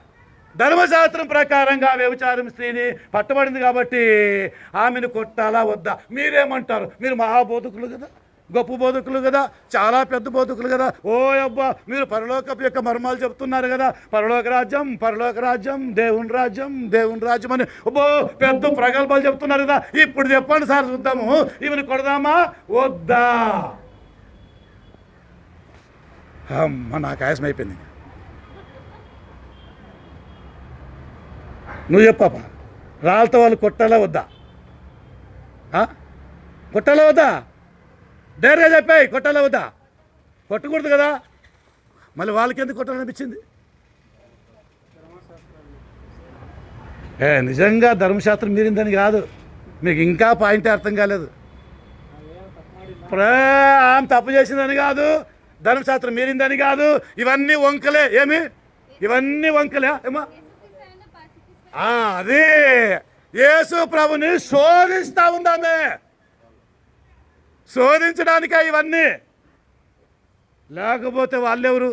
ధర్మశాస్త్రం ప్రకారంగా వ్యభిచారం స్త్రీని పట్టబడింది కాబట్టి ఆమెను కొట్టాలా వద్దా? మీరేమంటారు? మీరు మహాబోధకులు కదా, గొప్ప బోధకులు కదా, చాలా పెద్ద బోధకులు కదా. ఓ అబ్బా మీరు పరలోకపు యొక్క మర్మాలు చెప్తున్నారు కదా, పరలోక రాజ్యం, దేవుని రాజ్యం అని ఓ పెద్ద ప్రగల్భాలు చెప్తున్నారు కదా. ఇప్పుడు చెప్పండి సార్, చూద్దాము, ఈమెను కొడదామా వద్దా? అమ్మ నాకు ఆయాసం అయిపోయింది. నువ్వు చెప్పాప, రాళ్ళతో వాళ్ళు కొట్టాలా వద్దా? కొట్టాలా వద్దా? డైరెక్ట్గా చెప్పాయి, కొట్టాలా వద్దా? కొట్టకూడదు కదా. మళ్ళీ వాళ్ళకి ఎందుకు కొట్టాలనిపించింది? నిజంగా ధర్మశాస్త్రం మీరిందని కాదు, మీకు ఇంకా పాయింటే అర్థం కాలేదు. ఆమె తప్పు చేసిందని కాదు, ధర్మశాస్త్రం మీరిందని కాదు, ఇవన్నీ వంకలే. ఇవన్నీ వంకలే ఏమా? అదే యేసు ప్రభుని శోధిస్తా ఉందామే, శోధించడానికే ఇవన్నీ. లేకపోతే వాళ్ళెవరు?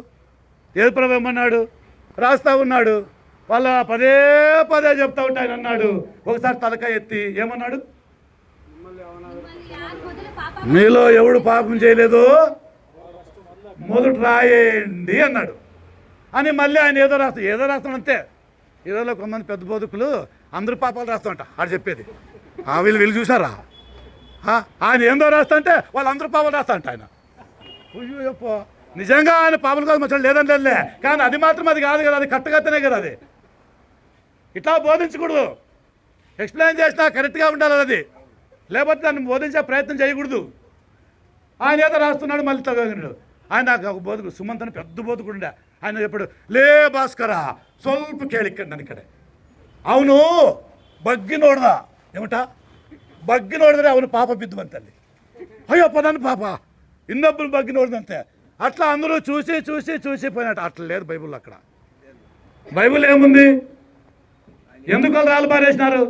యేసు ప్రభు ఏమన్నాడు? రాస్తా ఉన్నాడు, వాళ్ళ పదే చెప్తా ఉంటాయని అన్నాడు. ఒకసారి తలకాయ ఎత్తి ఏమన్నాడు? మీలో ఎవడు పాపం చేయలేదు మొదట రాయండి అన్నాడు. అని మళ్ళీ ఆయన ఏదో రాస్తాడు అంతే. ఈరోజులో కొంతమంది పెద్ద బోధకులు అందరూ పాపాలు రాస్తామంట ఆడు చెప్పేది. వీళ్ళు చూసారా? ఆయన ఏందో రాస్తా అంటే వాళ్ళు అందరూ పాపాలు రాస్తా అంట ఆయన. అయ్యో నిజంగా ఆయన పాపలు కాదు మచ్చలు లేదని లేదులే, కానీ అది మాత్రం అది కాదు కదా, అది కట్టుకత్తనే కదా. అది ఇట్లా బోధించకూడదు. ఎక్స్ప్లెయిన్ చేసినా కరెక్ట్గా ఉండాలి అది, లేకపోతే దాన్ని బోధించే ప్రయత్నం చేయకూడదు. ఆయన ఏదో రాస్తున్నాడు మళ్ళీ తగ్గడు. ఆయన నాకు ఒక బోధకుడు సుమంత్ అని పెద్ద బోధకుడు ఆయన చెప్పాడు, లే భాస్కరా ಸ್ವಲ್ಪ ಕೇಳಿಕ್ಕಂಡು ನನ್ನ ಕಡೆ ಅವನು ಬಗ್ಗಿ ನೋಡ್ದ ఏమిటా బగ్గి ನೋಡಿದ್ರೆ ಅವನು ಪಾಪ ಬಿದ್ದುವಂತಲ್ಲಿ. అయ్యప్ప నన్ను పాప ಇನ್ನೊಬ್ಬರು బగ్గి ನೋಡ್ದಂತೆ. అట్లా అందరూ చూసి పోయినట్టు. అట్లా లేదు బైబుల్లో. అక్కడ బైబుల్ ఏముంది? ఎందుకు వాళ్ళు రాళ్ళు పారేసినారు?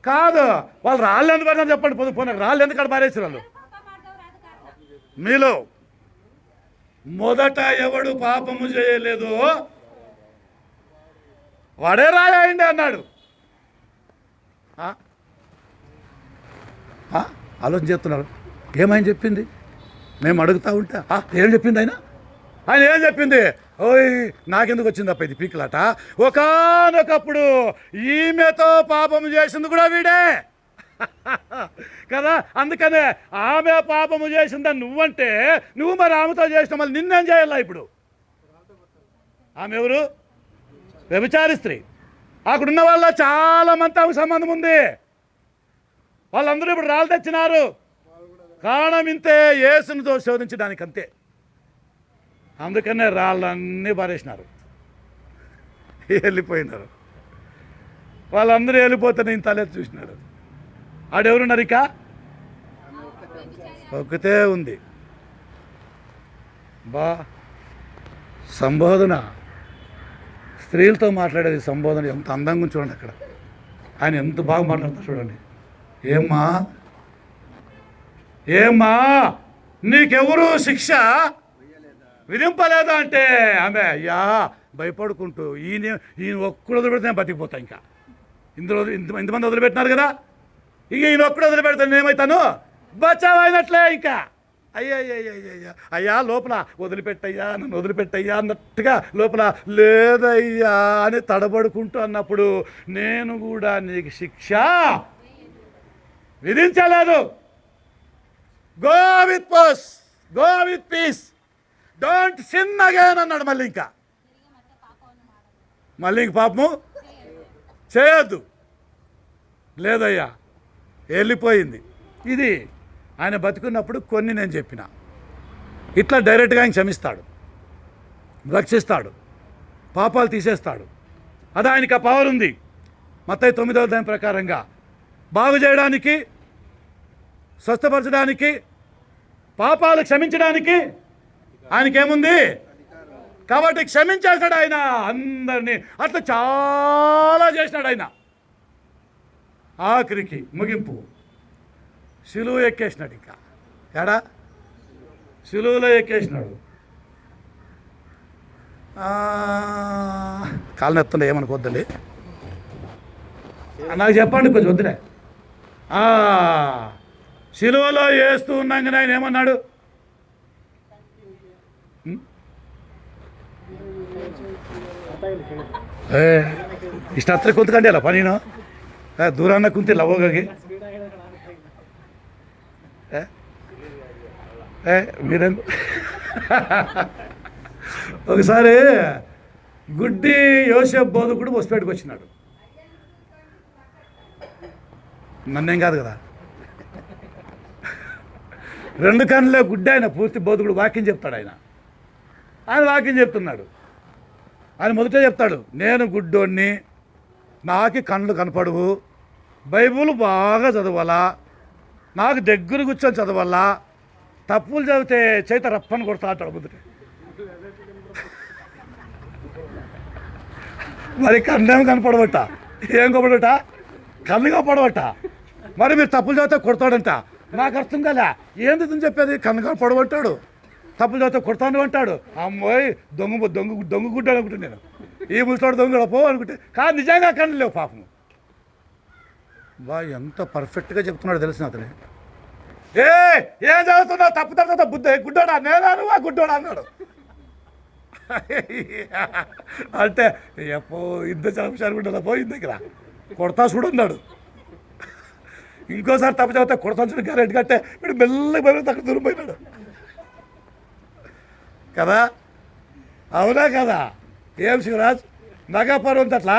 కాదు, వాళ్ళు రాళ్ళు ఎందుకు పడినారు చెప్పండి. పోనీ రాళ్ళు ఎందుకు పారేసారు వాళ్ళు? మీలో మొదట ఎవడు పాపము చేయలేదు వాడే రాయండి అన్నాడు. ఆలోచన చేస్తున్నారు. ఏమైనా చెప్పింది? మేము అడుగుతా ఉంటా ఏం చెప్పింది ఆయన ఏం చెప్పింది? ఓయ్ నాకెందుకు వచ్చింది అప్ప ఇది పీకులాట. ఒకానొకప్పుడు ఈమెతో పాపము చేసింది కూడా వీడే కదా. అందుకనే ఆమె పాపము చేసిందని నువ్వంటే నువ్వు మరి ఆమెతో చేసిన మళ్ళీ నిన్నేం చేయాలా? ఇప్పుడు ఆమె ఎవరు? వ్యభిచారి స్త్రీ. అక్కడున్న వాళ్ళ చాలా మంది ఆమెకు సంబంధం ఉంది. వాళ్ళందరూ ఇప్పుడు రాళ్ళు తెచ్చినారు. కారణం ఇంతే, యేసునితో శోధించడానికి అంతే. అందుకనే రాళ్ళన్నీ పారేసినారు, వెళ్ళిపోయినారు. వాళ్ళందరూ వెళ్ళిపోతే నేను తలెత్తి చూసినాడు. ఆడెవరున్నారు? ఇక ఒక్కతే ఉంది. సంబోధన స్త్రీలతో మాట్లాడేది సంబోధన ఎంత అందంగా చూడండి. అక్కడ ఆయన ఎంత బాగా మాట్లాడతారు చూడండి. ఏమ్మా నీకెవరు శిక్ష విధింపలేదా అంటే ఆమె అయ్యా భయపడుకుంటూ ఈయన ఒక్కడు వదిలిపెడితే నేను బతికిపోతా. ఇంకా ఇంతమంది వదిలిపెట్టినారు కదా, ఇక ఈయన ఒక్కడు వదిలిపెడతాను ఏమవుతాను? బచావ్ అయినట్లే. ఇంకా అయ్యా లోపల వదిలిపెట్టయ్యా, నన్ను వదిలిపెట్టయ్యా అన్నట్టుగా లోపల లేదయ్యా అని తడబడుకుంటూ అన్నప్పుడు నేను కూడా నీకు శిక్ష విధించలేదు. Go with peace don't sin again అన్నాడు. మళ్ళీ ఇంక పాపము చేయొద్దు. లేదయ్యా వెళ్ళిపోయింది. ఇది ఆయన బతుకున్నప్పుడు కొన్ని నేను చెప్పిన. ఇట్లా డైరెక్ట్గా ఆయన క్షమిస్తాడు, రక్షిస్తాడు, పాపాలు తీసేస్తాడు. అది ఆయనకి ఆ పవర్ ఉంది. మత్తయి 9వ అధ్యాయం ప్రకారంగా బాగు చేయడానికి, స్వస్థపరచడానికి, పాపాలు క్షమించడానికి ఆయనకేముంది? కాబట్టి క్షమించేస్తాడు ఆయన అందరినీ. అట్లా చాలా చేసినాడు ఆయన. ఆఖరికి ముగింపు శిలువ ఎక్కేసినాడు. ఇంకా ఎడా శిలువలో ఎక్కేసినాడు. కాళ్ళని ఎత్తుండే ఏమనుకోద్దండి, నాకు చెప్పండి కొంచెం వద్దులే. శిలువలో వేస్తూ ఉన్నాక ఆయన ఏమన్నాడు? ఇష్ట ಹತ್ರ ಕುಂತ್ಕೊಂಡೆಲ್ಲ ಪನೀನು ದೂರನ್ನ ಕುಂತಿಲ್ಲ ಹೋಗೋಗಿ మీరేం ఒకసారి గుడ్డి యోసేపు బోధకుడు బొస్పేటకు వచ్చినాడు. నన్నేం కాదు కదా, రెండు కన్నులే గుడ్డి. ఆయన పూర్తి బోధకుడు వాక్యం చెప్తాడు. ఆయన వాక్యం చెప్తున్నాడు. ఆయన మొదట చెప్తాడు, నేను గుడ్డోడిని, నాకు కళ్ళు కనపడవు, బైబుల్ బాగా చదవాలా, నాకు దగ్గర కూర్చొని చదవాలా, తప్పులు చదివితే చేత రప్పని కొడతా అంటాడు ముందుట. మరి కన్నేం కనపడబట్ట, ఏం కనపడట? కన్ను కనపడబట్ట. మరి మీరు తప్పులు చదివితే కొడతాడంట. నాకు అర్థం కాలే, ఏంది చెప్పేది? కన్ను కనపడబట్టాడు, తప్పులు చదివితే కొడతాను అంటాడు. అమ్మాయి దొంగ గుడ్డాడు అనుకుంటే నేను, ఈ ముసలాడు దొంగ పో అనుకుంటే, కాదు నిజంగా కన్ను లేవు పాపం. ఎంత పర్ఫెక్ట్గా చెప్తున్నాడు తెలిసిన అతనే. ఏం చదువుతున్నావు? తప్పు బుద్ధి గుడ్డోడా నేనా నువ్వు గుడ్డోడా అన్నాడు. అంటే ఎప్పో ఇద్దరు చదువుశారు గుడ్డలా పోయింది దగ్గర కొడతా చూడన్నాడు. ఇంకోసారి తప్పు చదివితే కొడతాను చూడు గ్యారెంటీ కట్టే వీడు మెల్లగా అక్కడ దూరం పోయినాడు కదా. అవునా కదా? ఏం శివరాజ్ నగాపరం అట్లా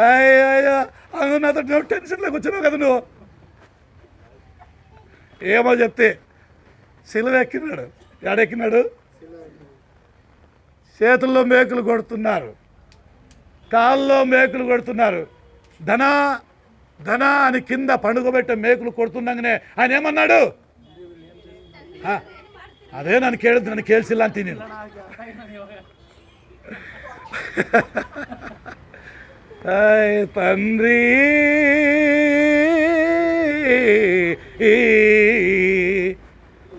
అయ్యో నాతో టెన్షన్లోకి వచ్చినావు కదా నువ్వు. ఏమో చెప్తే సిలువ ఎక్కినాడు. ఎడెక్కినాడు? చేతుల్లో మేకులు కొడుతున్నారు, కాళ్ళలో మేకులు కొడుతున్నారు. ధనా ధనా అని కింద పండుగబెట్టే మేకులు కొడుతున్నాగానే ఆయన ఏమన్నాడు? అదే నన్ను కేల్సిల్లా అంతే నేను. తండ్రి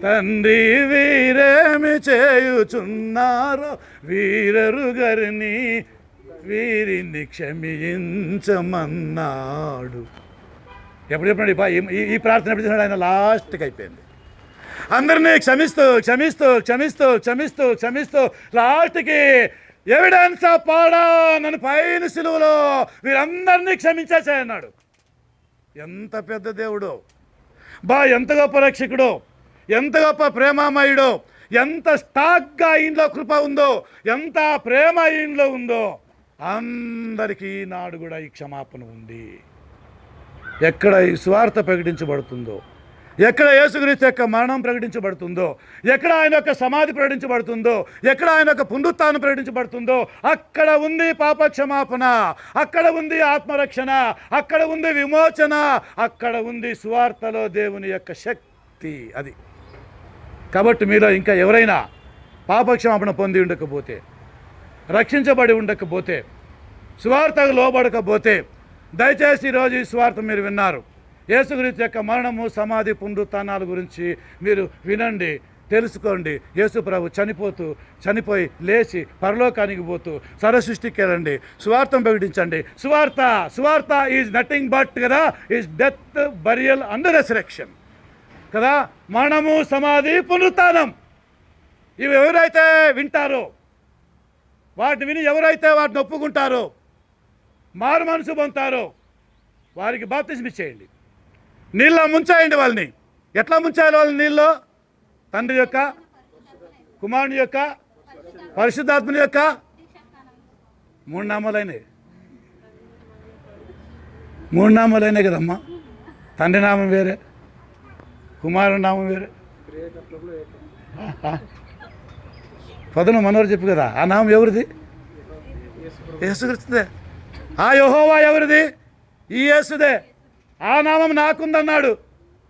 తండ్రి వీరేమి చేయుచున్నారో వీరెరుగరిని వీరిని క్షమించమన్నాడు. ఎప్పుడు చెప్పినాడు ఈ ప్రార్థన ఎప్పుడు చేసినాడు ఆయన? లాస్ట్కి అయిపోయింది. అందరినీ క్షమిస్తూ క్షమిస్తూ క్షమిస్తూ క్షమిస్తూ క్షమిస్తూ లాస్ట్కి ఎవిడెన్స్ ఆఫ్ పార్డన్ నన్ను పైన సిలువలో వీరందరినీ క్షమించేసాయన్నాడు. ఎంత పెద్ద దేవుడు ఎంత గొప్ప రక్షకుడు, ఎంత గొప్ప ప్రేమామయుడు, ఎంత స్టాక్గా ఈయనలో కృప ఉందో, ఎంత ప్రేమ ఈయనలో ఉందో. అందరికీ ఈనాడు కూడా ఈ క్షమాపణ ఉంది. ఎక్కడ ఈ స్వార్థ ప్రకటించబడుతుందో, ఎక్కడ యేసుక్రీస్తు యొక్క మరణం ప్రకటించబడుతుందో, ఎక్కడ ఆయన యొక్క సమాధి ప్రకటించబడుతుందో, ఎక్కడ ఆయన యొక్క పునరుత్థానం ప్రకటించబడుతుందో అక్కడ ఉంది పాప క్షమాపణ, అక్కడ ఉంది ఆత్మరక్షణ, అక్కడ ఉంది విమోచన, అక్కడ ఉంది సువార్తలో దేవుని యొక్క శక్తి. అది కాబట్టి మీలో ఇంకా ఎవరైనా పాపక్షమాపణ పొంది ఉండకపోతే, రక్షించబడి ఉండకపోతే, సువార్తకు లోబడకపోతే దయచేసి ఈరోజు ఈ సువార్త మీరు విన్నారు. యేసుక్రీస్తు యొక్క మరణము, సమాధి, పునరుత్థానాల గురించి మీరు వినండి, తెలుసుకోండి. యేసు ప్రభు చనిపోయి లేచి పరలోకానికి పోతూ సర్వసృష్టికి వెళ్ళండి, సువార్తను ప్రకటించండి. సువార్త ఈజ్ నథింగ్ బట్ కదా ఈజ్ డెత్, బరియల్ అండ్ రెసరెక్షన్ కదా. మరణము, సమాధి, పునరుత్థానం ఇవి ఎవరైతే వింటారో, వాటిని విని ఎవరైతే వాటిని ఒప్పుకుంటారో, మారు మనసు పొందుతారో వారికి బాప్తిజం ఇచ్చేయండి, నీళ్ళ ముంచేయండి వాళ్ళని. ఎట్లా ముంచాలి వాళ్ళని? నీళ్ళు తండ్రి యొక్క, కుమారుని యొక్క, పరిశుద్ధాత్మని యొక్క 3 నామాలైనవి. 3 నామాలైనాయి కదమ్మా. తండ్రి నామం వేరే, కుమారుని నామం వేరే. పదను మనోరు చెప్పు కదా, ఆ నామం ఎవరిది? యేసుక్రీస్తుదే. ఆ యెహోవా ఎవరిది? ఈ యేసుదే. ఆ నామం నాకుందన్నాడు,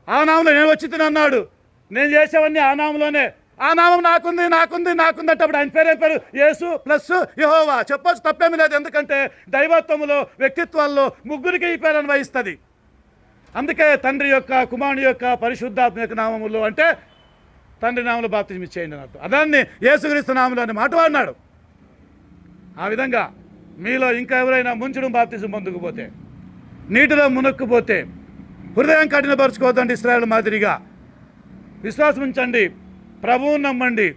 ఆ నామంలో నేను వచ్చి అన్నాడు, నేను చేసేవన్నీ ఆ నామంలోనే. ఆ నామం నాకుంది అంటప్పుడు ఆయన పేరు ఏం పేరు? యేసు ప్లస్ యెహోవా. చెప్పొచ్చు, తప్పేమీ లేదు. ఎందుకంటే దైవత్వములో, వ్యక్తిత్వాల్లో ముగ్గురికి ఈ పేరు అన్వయిస్తుంది. అందుకే తండ్రి యొక్క, కుమారుని యొక్క, పరిశుద్ధాత్మ యొక్క నామములో అంటే తండ్రి నామంలో బాప్తిజం ఇచ్చేయండి అన్నట్టు. అదాన్ని యేసుక్రీస్తు నామంలో అని మాట వాడినాడు. ఆ విధంగా మీలో ఇంకా ఎవరైనా ముంచడం బాప్తిజం పొందకపోతే, నీటిలో మునక్కుపోతే హృదయం కఠినపరుచుకోవద్దండి. ఇశ్రాయేలు మాదిరిగా విశ్వాసం ఉంచండి, ప్రభువుని నమ్మండి,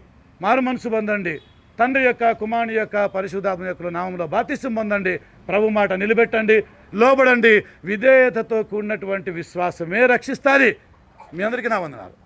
మారు మనసు పొందండి, తండ్రి యొక్క, కుమారుని యొక్క, పరిశుద్ధాత్మ యొక్క నామంలో బాప్తిజం పొందండి, ప్రభు మాట నిలబెట్టండి, లోబడండి. విధేయతతో కూడినటువంటి విశ్వాసమే రక్షిస్తుంది. మీ అందరికీ నా వందనాలు.